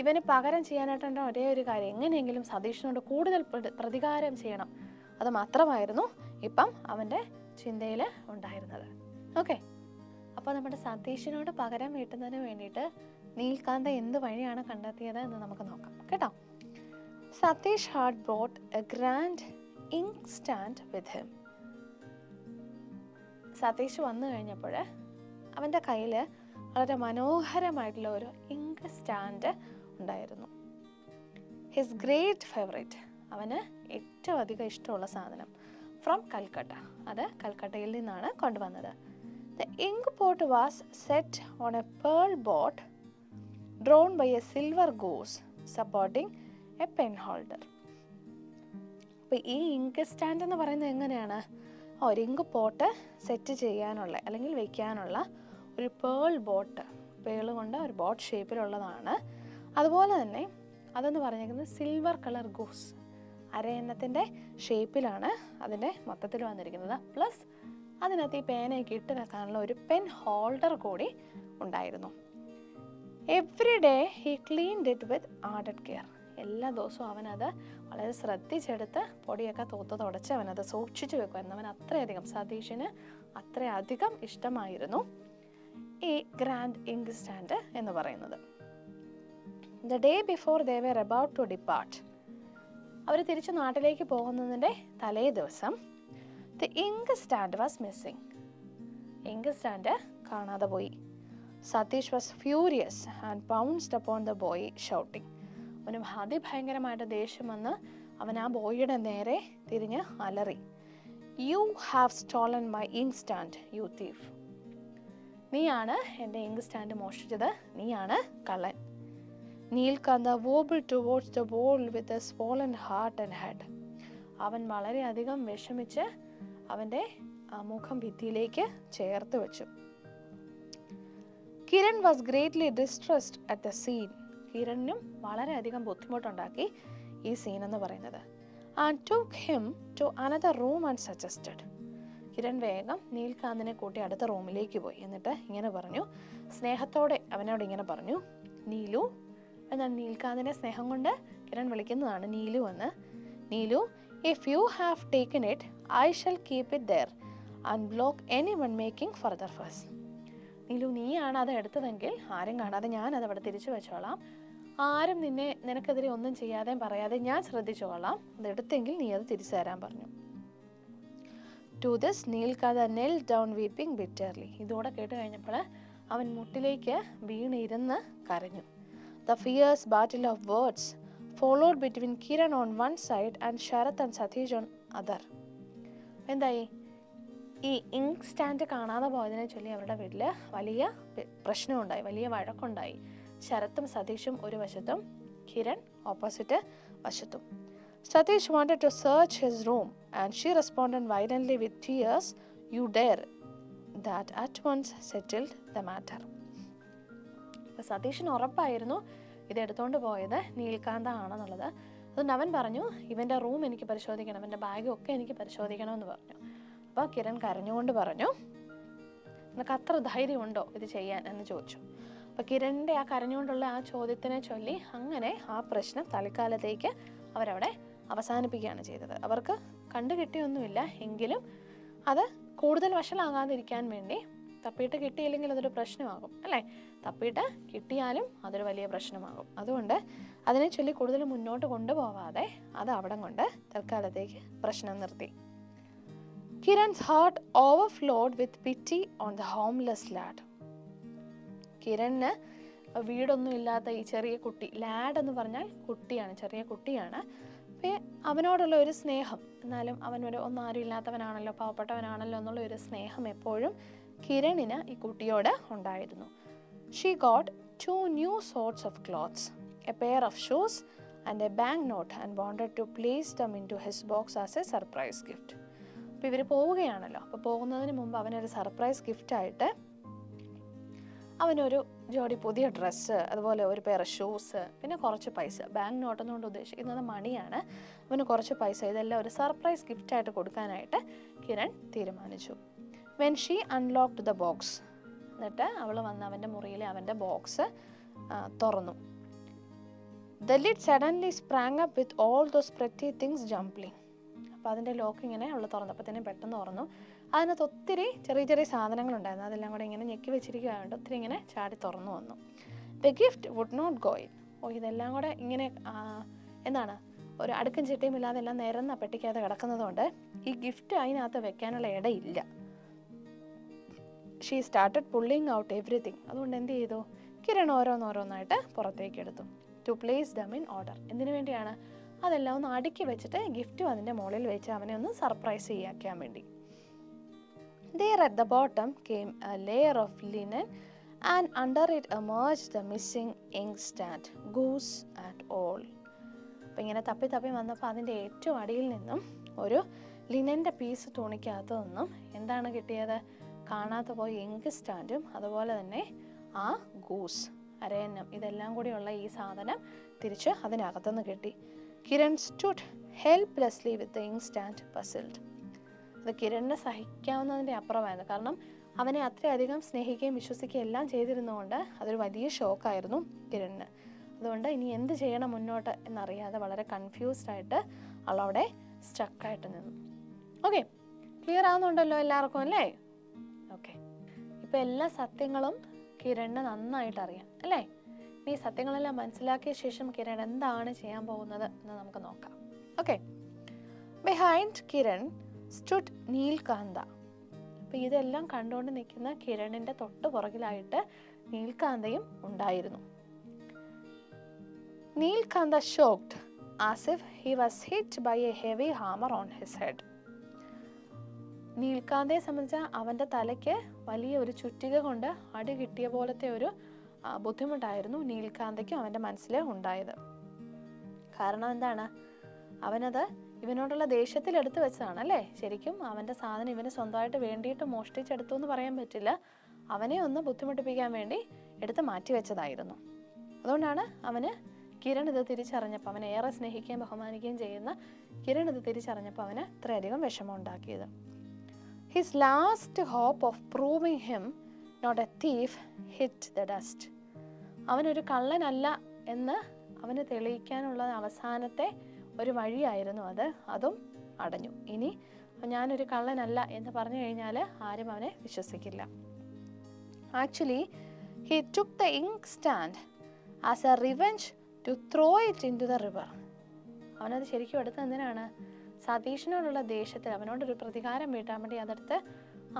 S1: ഇവന് പകരം ചെയ്യാനായിട്ടുള്ള ഒരേ ഒരു കാര്യം, എങ്ങനെയെങ്കിലും സതീഷിനോട് കൂടുതൽ പ്രതികാരം ചെയ്യണം. അത് മാത്രമായിരുന്നു ഇപ്പം അവൻ്റെ ചിന്തയിൽ ഉണ്ടായിരുന്നത്. ഓക്കെ, അപ്പോൾ നമ്മുടെ സതീഷിനോട് പകരം വീട്ടുന്നതിന് വേണ്ടിയിട്ട് നീൽകാന്ത എന്ത് വഴിയാണ് കണ്ടെത്തിയത് എന്ന് നമുക്ക് നോക്കാം കേട്ടോ. Satish had brought a grand ink stand with him. Satish വന്നു കഴിഞ്ഞപ്പോൾ അവൻ്റെ കയ്യിൽ വളരെ മനോഹരമായിട്ടുള്ള ഒരു ഇങ്ക് സ്റ്റാൻഡ് ഉണ്ടായിരുന്നു. ഹിസ് ഗ്രേറ്റ് ഫേവറേറ്റ്, അവന് ഏറ്റവും അധികം ഇഷ്ടമുള്ള സാധനം, ഫ്രം കൽക്കട്ട. അത് കൽക്കട്ടയിൽ നിന്നാണ് കൊണ്ടുവന്നത്. The ink pot was set on a pearl boat drawn by a silver goose supporting a pen holder. അപ്പോൾ ഈ ഇങ്ക് സ്റ്റാൻഡ് എന്ന് പറയുന്നത് എങ്ങനെയാണ്, ഒരു ഇങ്ക് പോട്ട് സെറ്റ് ചെയ്യാനുള്ള അല്ലെങ്കിൽ വയ്ക്കാനുള്ള ഒരു പേൾ ബോട്ട്, പേൾ കൊണ്ട് ഒരു ബോട്ട് ഷേപ്പിലുള്ളതാണ്. അതുപോലെ തന്നെ അതെന്ന് പറഞ്ഞിരിക്കുന്നത് സിൽവർ കളർ ഗൂസ്, അരയന്നത്തിൻ്റെ ഷേപ്പിലാണ് അതിൻ്റെ മൊത്തത്തിൽ വന്നിരിക്കുന്നത്. പ്ലസ് അതിനകത്ത് ഈ പേനയൊക്കെ ഇട്ട് വെക്കാനുള്ള ഒരു പെൻ ഹോൾഡർ കൂടി ഉണ്ടായിരുന്നു. Every day he cleaned it with ardent care. എല്ലാ ദിവസവും അവനത് വളരെ ശ്രദ്ധിച്ചെടുത്ത് പൊടിയൊക്കെ തുടച്ച് അവനത് സൂക്ഷിച്ചു വെക്കുമായിരുന്നു. അവൻ അത്രയധികം, സതീഷിന് അത്രയധികം ഇഷ്ടമായിരുന്നു ഈ ഗ്രാൻഡ് ഇങ്ക് സ്റ്റാൻഡ് എന്ന് പറയുന്നത്. The day before they were about to depart, അവർ തിരിച്ച് നാട്ടിലേക്ക് പോകുന്നതിൻ്റെ തലേ ദിവസം the ink stand was missing. Ink stand കാണാതെ പോയി. Satish was furious and pounced upon the boy shouting. അവന് അതിഭയങ്കരമായിട്ട് ദേഷ്യം വന്ന് അവൻ ആ ബോയിയുടെ നേരെ തിരിഞ്ഞ് അലറി, you have stolen my ink stand you thief. നീയാണ് എൻ്റെ ഇങ്ക് സ്റ്റാൻഡ് മോഷ്ടിച്ചത്, നീയാണ് കള്ളൻ. നീൽകാന്ത wobbled towards the wall with a swollen heart and head. അവൻ വളരെയധികം വിഷമിച്ച് അവൻ്റെ മുഖം ഭിത്തിയിലേക്ക് ചേർത്ത് വെച്ചു. Kiran was greatly distressed at the scene. കിരണിനും വളരെയധികം ബുദ്ധിമുട്ടുണ്ടാക്കി ഈ സീൻ എന്ന് പറയുന്നത്. and took him to another room and suggested. Kiran വേഗം നീൽകാന്തിനെ കൂട്ടി അടുത്ത റൂമിലേക്ക് പോയി. എന്നിട്ട് ഇങ്ങനെ പറഞ്ഞു, സ്നേഹത്തോടെ അവനോട് ഇങ്ങനെ പറഞ്ഞു, നീലു എന്നാണ് നീൽകാന്തിനെ സ്നേഹം കൊണ്ട് കിരൺ വിളിക്കുന്നതാണ് നീലു എന്ന്. Neelu, if you have taken it I shall keep it there and block any one making further fuss. Neelu, നീയാണ് അത് എടുത്തതെങ്കിൽ ആരും കാണാതെ ഞാനത് അവിടെ തിരിച്ചു വെച്ചോളാം. ആരും നിനക്കെതിരെ ഒന്നും ചെയ്യാതെ പറയാതെ ഞാൻ ശ്രദ്ധിച്ചോളാം. അത് എടുത്തെങ്കിൽ നീ അത് തിരിച്ചു തരാൻ പറഞ്ഞു. To this Nilkanta knelt down weeping bitterly. ഇതോടെ കേട്ട് കഴിഞ്ഞപ്പോൾ അവൻ മുട്ടിലേക്ക് വീണിരുന്ന് കരഞ്ഞു. The fierce battle of words followed between Kiran on one side and Sharath and Satish on other. എന്തായി? ഈ ഇങ്ക് സ്റ്റാൻഡ് കാണാതെ പോയതിനെ ചൊല്ലി അവരുടെ വീട്ടിൽ വലിയ പ്രശ്നമുണ്ടായി, വലിയ വഴക്കുണ്ടായി. ശരത്തും സതീഷും ഒരു വശത്തും കിരൺ ഓപ്പോസിറ്റ് വശത്തും. Satish wanted to search his room and she responded violently with tears, "You dare." That at once settled the matter. അപ്പോൾ സതീഷിന് ഉറപ്പായിരുന്നു ഇത് എടുത്തുകൊണ്ട് പോയത് നീൽകാന്ത ആണെന്നുള്ളത്. അതുകൊണ്ട് അവൻ പറഞ്ഞു, ഇവൻ്റെ റൂം എനിക്ക് പരിശോധിക്കണം, ഇവൻ്റെ ബാഗും ഒക്കെ എനിക്ക് പരിശോധിക്കണമെന്ന് പറഞ്ഞു. അപ്പോൾ കിരൺ കരഞ്ഞുകൊണ്ട് പറഞ്ഞു, നിനക്ക് അത്ര ധൈര്യമുണ്ടോ ഇത് ചെയ്യാൻ എന്ന് ചോദിച്ചു. അപ്പോൾ കിരണിൻ്റെ ആ കരഞ്ഞുകൊണ്ടുള്ള ആ ചോദ്യത്തിനെ ചൊല്ലി അങ്ങനെ ആ പ്രശ്നം തൽക്കാലത്തേക്ക് അവരവിടെ അവസാനിപ്പിക്കുകയാണ് ചെയ്തത്. അവർക്ക് കണ്ടു കിട്ടിയൊന്നുമില്ല, എങ്കിലും അത് കൂടുതൽ വഷളാകാതിരിക്കാൻ വേണ്ടി തപ്പിയിട്ട് കിട്ടിയില്ലെങ്കിൽ അതൊരു പ്രശ്നമാകും അല്ലേ? തപ്പിയിട്ട് കിട്ടിയാലും അതൊരു വലിയ പ്രശ്നമാകും. അതുകൊണ്ട് അതിനെ ചൊല്ലി കൂടുതൽ മുന്നോട്ട് കൊണ്ടുപോവാതെ അത് അവിടം കൊണ്ട് തൽക്കാലത്തേക്ക് പ്രശ്നം നിർത്തി. Kiran's heart overflowed with pity on the homeless lad. കിരണിന് വീടൊന്നും ഇല്ലാത്ത ഈ ചെറിയ കുട്ടി, ലാഡ് എന്ന് പറഞ്ഞാൽ കുട്ടിയാണ്, ചെറിയ കുട്ടിയാണ്. അപ്പോൾ അവനോടുള്ള ഒരു സ്നേഹം, എന്നാലും അവനൊരു ഒന്നും ആരും ഇല്ലാത്തവനാണല്ലോ, പാവപ്പെട്ടവനാണല്ലോ എന്നുള്ള ഒരു സ്നേഹം എപ്പോഴും കിരണിന് ഈ കുട്ടിയോട് ഉണ്ടായിരുന്നു. She got 2 new sorts of clothes, a pair of shoes and a bank note and wanted to place them into his box as a surprise gift. അപ്പോൾ ഇവർ പോവുകയാണല്ലോ, അപ്പോൾ പോകുന്നതിന് മുമ്പ് അവനൊരു സർപ്രൈസ് ഗിഫ്റ്റായിട്ട് അവനൊരു ജോഡി പുതിയ ഡ്രസ്സ്, അതുപോലെ ഒരു പെയർ ഷൂസ്, പിന്നെ കുറച്ച് പൈസ, ബാങ്ക് നോട്ട് എന്നുകൊണ്ട് ഉദ്ദേശിക്കുന്നത് മണിയാണ്, അവന് കുറച്ച് പൈസ, ഇതെല്ലാം ഒരു സർപ്രൈസ് ഗിഫ്റ്റായിട്ട് കൊടുക്കാനായിട്ട് കിരൺ തീരുമാനിച്ചു. When she unlocked the box, എന്നിട്ട് അവൾ വന്ന് അവൻ്റെ മുറിയിലെ അവൻ്റെ ബോക്സ് തുറന്നു. The lid suddenly sprang up with all those pretty things jumbling. അപ്പോൾ അതിൻ്റെ ലോക്ക് ഇങ്ങനെ അവൾ തുറന്നപ്പോൾ തന്നെ പെട്ടെന്ന് തുറന്നു. അതിനകത്ത് ഒത്തിരി ചെറിയ ചെറിയ സാധനങ്ങളുണ്ടായിരുന്നു, അതെല്ലാം കൂടെ ഇങ്ങനെ ഞെക്കി വെച്ചിരിക്കുകയായതുകൊണ്ട് ഒത്തിരി ഇങ്ങനെ ചാടി തുറന്നു വന്നു. The gift would not go in. ഇതെല്ലാം കൂടെ ഇങ്ങനെ എന്താണ് ഒരു അടുക്കും ചിട്ടയും ഇല്ലാതെ എല്ലാം നിരന്ന പെട്ടിക്കകത്ത് കിടക്കുന്നതുകൊണ്ട് ഈ ഗിഫ്റ്റ് അതിനകത്ത് വെക്കാനുള്ള ഇടയില്ല. She started pulling out everything. അതുകൊണ്ട് എന്ത് ചെയ്തു? കിരൺ ഓരോന്നോരോന്നായിട്ട് പുറത്തേക്ക് എടുത്തു. To place them in order. എന്തിനു വേണ്ടിയാണ്? അതെല്ലാം ഒന്ന് അടുക്കി വെച്ചിട്ട് ഗിഫ്റ്റും അതിൻ്റെ മുകളിൽ വെച്ച് അവനെ ഒന്ന് സർപ്രൈസ് ചെയ്യാക്കാൻ വേണ്ടി. There at the bottom came a layer of linen and under it emerged the missing inkstand, goose and all. അപ്പോൾ ഇങ്ങനെ തപ്പി തപ്പി വന്നപ്പോൾ അതിൻ്റെ ഏറ്റവും അടിയിൽ നിന്നും ഒരു ലിനൻ്റെ പീസ് തുണിക്കകത്ത് നിന്നും എന്താണ് കിട്ടിയത്? കാണാത്ത പോയ ഇങ്ക് സ്റ്റാൻഡും അതുപോലെ തന്നെ ആ ഗൂസ്, അരയന്നം, ഇതെല്ലാം കൂടിയുള്ള ഈ സാധനം തിരിച്ച് അതിനകത്തുനിന്ന് കിട്ടി. Kiran stood helplessly with the ink stand puzzled. അത് കിരണിനെ സഹിക്കാവുന്നതിൻ്റെ അപ്പുറമായിരുന്നു. കാരണം അവനെ അത്രയധികം സ്നേഹിക്കുകയും വിശ്വസിക്കുകയും എല്ലാം ചെയ്തിരുന്നതുകൊണ്ട് അതൊരു വലിയ ഷോക്കായിരുന്നു കിരണിന്. അതുകൊണ്ട് ഇനി എന്ത് ചെയ്യണം മുന്നോട്ട് എന്നറിയാതെ വളരെ കൺഫ്യൂസ്ഡായിട്ട് അവളവിടെ സ്റ്റക്കായിട്ട് നിന്നു. ഓക്കെ, ക്ലിയർ ആവുന്നുണ്ടല്ലോ എല്ലാവർക്കും അല്ലേ? ഓക്കെ, ഇപ്പോൾ എല്ലാ സത്യങ്ങളും കിരണിന് നന്നായിട്ട് അറിയാം അല്ലേ? ഈ സത്യങ്ങളെല്ലാം മനസ്സിലാക്കിയ ശേഷം കിരൺ എന്താണ് ചെയ്യാൻ പോകുന്നത് എന്ന് നമുക്ക് നോക്കാം. Okay, behind Kiran stood Neelkantha. അപ്പോൾ ഇതെല്ലാം കണ്ടുകൊണ്ട് നിൽക്കുന്ന കിരണിൻ്റെ തൊട്ട് പുറകിലായിട്ട് നീൽകാന്തയും ഉണ്ടായിരുന്നു. നീൽകാന്ത shocked as if he was hit by a heavy hammer on his head. നീൽകാന്തയെ സംബന്ധിച്ച അവൻ്റെ തലയ്ക്ക് വലിയ ഒരു ചുറ്റിക കൊണ്ട് അടി കിട്ടിയ പോലത്തെ ഒരു ബുദ്ധിമുട്ടായിരുന്നു നീൽകാന്തയ്ക്കും അവൻ്റെ മനസ്സിൽ ഉണ്ടായത്. കാരണം എന്താണ്? അവനത് ഇവനോടുള്ള ദേഷ്യത്തിൽ എടുത്തു വെച്ചതാണ് അല്ലേ? ശരിക്കും അവൻ്റെ സാധനം ഇവന് സ്വന്തമായിട്ട് വേണ്ടിയിട്ട് മോഷ്ടിച്ചെടുത്തു എന്ന് പറയാൻ പറ്റില്ല. അവനെ ഒന്ന് ബുദ്ധിമുട്ടിപ്പിക്കാൻ വേണ്ടി എടുത്ത് മാറ്റി വെച്ചതായിരുന്നു. അതുകൊണ്ടാണ് അവന് കിരൺ ഇത് തിരിച്ചറിഞ്ഞപ്പോൾ, അവനെ ഏറെ സ്നേഹിക്കുകയും ബഹുമാനിക്കുകയും ചെയ്യുന്ന കിരൺ ഇത് തിരിച്ചറിഞ്ഞപ്പോൾ അവന് ഇത്രയധികം വിഷമം ഉണ്ടാക്കിയത്. His last hope of proving him not a thief hit the dust. അവനൊരു കള്ളനല്ല എന്ന് അവന് തെളിയിക്കാനുള്ള അവസാനത്തെ ഒരു വഴിയായിരുന്നു അത്. അതും അടഞ്ഞു. ഇനി ഞാനൊരു കള്ളനല്ല എന്ന് പറഞ്ഞു കഴിഞ്ഞാൽ ആരും അവനെ വിശ്വസിക്കില്ല. Actually he took the inkstand as a revenge to throw it into the river. അവനത് ശരിക്കും എടുത്തത് എന്തിനാണ്? സതീഷിനോടുള്ള ദേഷ്യത്തിൽ അവനോടൊരു പ്രതികാരം വീട്ടാൻ വേണ്ടി അതെടുത്ത്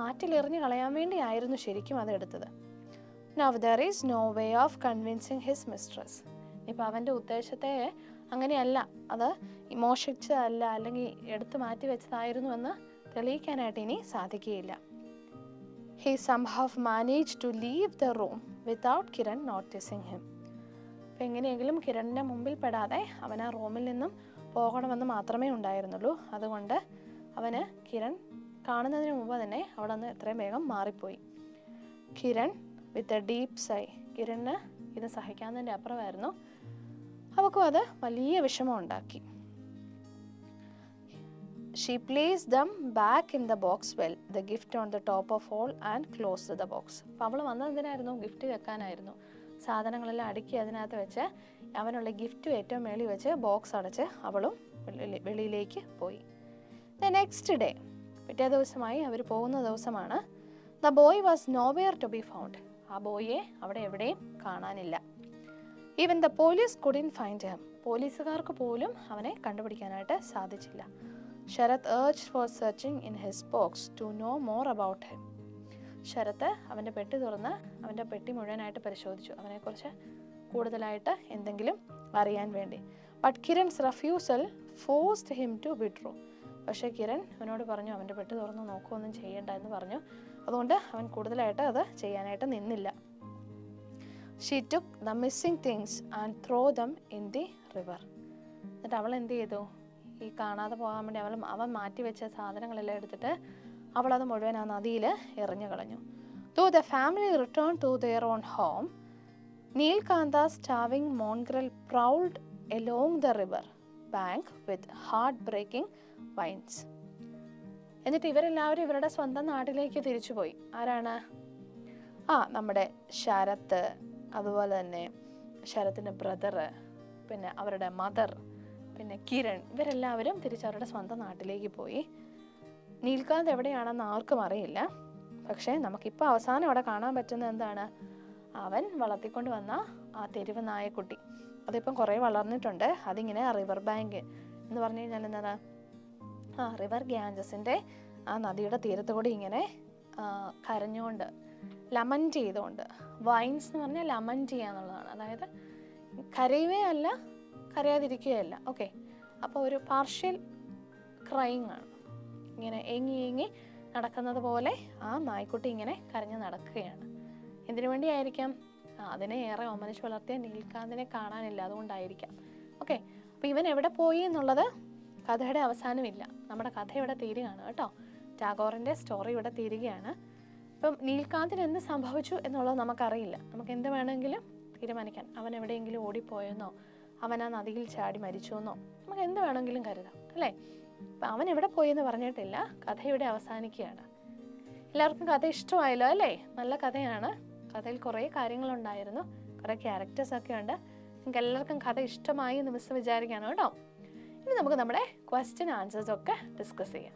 S1: ആറ്റിലെറിഞ്ഞ് കളയാൻ വേണ്ടിയായിരുന്നു ശരിക്കും അത് എടുത്തത്. Now there is no way of convincing his mistress. ഇപ്പോൾ അവൻ്റെ ഉദ്ദേശത്തെ അങ്ങനെയല്ല, അത് മോഷിച്ചതല്ല അല്ലെങ്കിൽ എടുത്തു മാറ്റി വെച്ചതായിരുന്നു എന്ന് തെളിയിക്കാനായിട്ട് ഇനി സാധിക്കുകയില്ല. He somehow managed to leave the room without Kiran noticing him. അപ്പം എങ്ങനെയെങ്കിലും കിരണിൻ്റെ മുമ്പിൽ പെടാതെ അവൻ ആ റൂമിൽ നിന്നും പോകണമെന്ന് മാത്രമേ ഉണ്ടായിരുന്നുള്ളൂ. അതുകൊണ്ട് അവന് കിരൺ കാണുന്നതിന് മുമ്പ് തന്നെ അവിടെ നിന്ന് എത്രയും വേഗം മാറിപ്പോയി. കിരൺ വിത്ത് എ ഡീപ്പ് സൈ. കിരണിന് ഇത് സഹിക്കാവുന്നതിൻ്റെ അപ്പുറമായിരുന്നു. അവൾക്കും അത് വലിയ വിഷമം ഉണ്ടാക്കി. She placed them back in the box well, the gift on the top of all and closed the box. അപ്പോൾ അവൾ വന്നത് എന്തിനായിരുന്നു? ഗിഫ്റ്റ് വെക്കാനായിരുന്നു. സാധനങ്ങളെല്ലാം അടുക്കി അതിനകത്ത് വെച്ച് അവനുള്ള ഗിഫ്റ്റ് ഏറ്റവും മേളിൽ വെച്ച് ബോക്സ് അടച്ച് അവളും വെളിയിലേക്ക് പോയി. ദ നെക്സ്റ്റ് ഡേ, പിറ്റേ ദിവസമായി അവർ പോകുന്ന ദിവസമാണ്. The boy was nowhere to be found. ആ ബോയെ അവിടെ എവിടെയും കാണാനില്ല. Even the police couldn't find him. പോലീസുകാർക്ക് പോലും അവനെ കണ്ടുപിടിക്കാനായിട്ട് സാധിച്ചില്ല. Sarath urged for searching in his box to know more about him. Sarath അവൻ്റെ പെട്ടി തുറന്ന് അവൻ്റെ പെട്ടി മുഴുവനായിട്ട് പരിശോധിച്ചു, അവനെക്കുറിച്ച് കൂടുതലായിട്ട് എന്തെങ്കിലും അറിയാൻ വേണ്ടി. But Kiran's refusal forced him to withdraw. പക്ഷേ കിരൺ അവനോട് പറഞ്ഞു അവൻ്റെ പെട്ടി തുറന്ന് നോക്കുകയൊന്നും ചെയ്യേണ്ട എന്ന് പറഞ്ഞു. അതുകൊണ്ട് അവൻ കൂടുതലായിട്ട് അത് ചെയ്യാനായിട്ട് നിന്നില്ല. She took the missing things and threw them in the river. എന്നിട്ട് അവൾ എന്ത് ചെയ്തു? ഈ കാണാതെ പോകാൻ വേണ്ടി അവൻ മാറ്റി വെച്ച സാധനങ്ങളെല്ലാം എടുത്തിട്ട് അവളത് മുഴുവൻ ആ നദിയിൽ എറിഞ്ഞു കളഞ്ഞു. Though the family returned to their own home, Neelkanta's starving mongrel prowled along the river bank with heart-breaking whines. എന്നിട്ട് ഇവരെല്ലാവരും ഇവരുടെ സ്വന്തം നാട്ടിലേക്ക് തിരിച്ചുപോയി. ആരാണ്? നമ്മുടെ ശരത്ത്, അതുപോലെ തന്നെ ശരത്തിൻ്റെ ബ്രദർ, പിന്നെ അവരുടെ മദർ, പിന്നെ കിരൺ, ഇവരെല്ലാവരും തിരിച്ചവരുടെ സ്വന്തം നാട്ടിലേക്ക് പോയി. നീൽകാന്ത് എവിടെയാണെന്ന് ആർക്കും അറിയില്ല. പക്ഷേ നമുക്കിപ്പോൾ അവസാനം അവിടെ കാണാൻ പറ്റുന്നത് എന്താണ്? അവൻ വളർത്തിക്കൊണ്ട് വന്ന ആ തെരുവ് നായക്കുട്ടി, അതിപ്പം കുറേ വളർന്നിട്ടുണ്ട്. അതിങ്ങനെ റിവർ ബാങ്ക് എന്ന് പറഞ്ഞു കഴിഞ്ഞാൽ എന്താണ്? റിവർ ഗ്യാഞ്ചസിൻ്റെ ആ നദിയുടെ തീരത്തുകൂടി ഇങ്ങനെ കരഞ്ഞുകൊണ്ട് ലമൻറ്റ് ചെയ്തുകൊണ്ട്. വൈൻസ് എന്ന് പറഞ്ഞാൽ ലമൻറ്റ് ചെയ്യുക എന്നുള്ളതാണ്. അതായത് കരയുകയേ അല്ല, കരയാതിരിക്കുകയല്ല. ഓക്കെ, അപ്പോൾ ഒരു പാർഷ്യൽ ക്രൈങ് ആണ്. ഇങ്ങനെ ഏങ്ങി നടക്കുന്നത് പോലെ ആ നായ്ക്കുട്ടി ഇങ്ങനെ കരഞ്ഞ് നടക്കുകയാണ്. എന്തിനു വേണ്ടിയായിരിക്കാം? അതിനെ ഏറെ ഓമനിച്ച് വളർത്തിയ നീൽകാന്തിനെ കാണാനില്ല, അതുകൊണ്ടായിരിക്കാം. ഓക്കെ, അപ്പോൾ ഇവൻ എവിടെ പോയി എന്നുള്ളത് കഥയുടെ അവസാനമില്ല. നമ്മുടെ കഥ ഇവിടെ തീരുകയാണ് കേട്ടോ. ടാഗോറിൻ്റെ സ്റ്റോറി ഇവിടെ തീരുകയാണ്. ഇപ്പം നീൽകാന്തിന് എന്ത് സംഭവിച്ചു എന്നുള്ളത് നമുക്കറിയില്ല. നമുക്ക് എന്ത് വേണമെങ്കിലും തീരുമാനിക്കാൻ. അവൻ എവിടെയെങ്കിലും ഓടിപ്പോയെന്നോ, അവൻ ആ നദിയിൽ ചാടി മരിച്ചെന്നോ നമുക്ക് എന്ത് വേണമെങ്കിലും കരുതാം, അല്ലേ? അപ്പം അവൻ എവിടെ പോയെന്ന് പറഞ്ഞിട്ടില്ല. കഥ ഇവിടെ അവസാനിക്കുകയാണ്. എല്ലാവർക്കും കഥ ഇഷ്ടമായല്ലോ അല്ലേ? നല്ല കഥയാണ്. കഥയിൽ കുറേ കാര്യങ്ങളുണ്ടായിരുന്നു, കുറേ ക്യാരക്ടേഴ്സൊക്കെ ഉണ്ട്. നിങ്ങൾക്ക് എല്ലാവർക്കും കഥ ഇഷ്ടമായി എന്ന് മിസ് വിചാരിക്കുകയാണ് കേട്ടോ. ഇനി നമുക്ക് നമ്മുടെ ക്വസ്റ്റ്യൻ ആൻസേഴ്സൊക്കെ ഡിസ്കസ് ചെയ്യാം.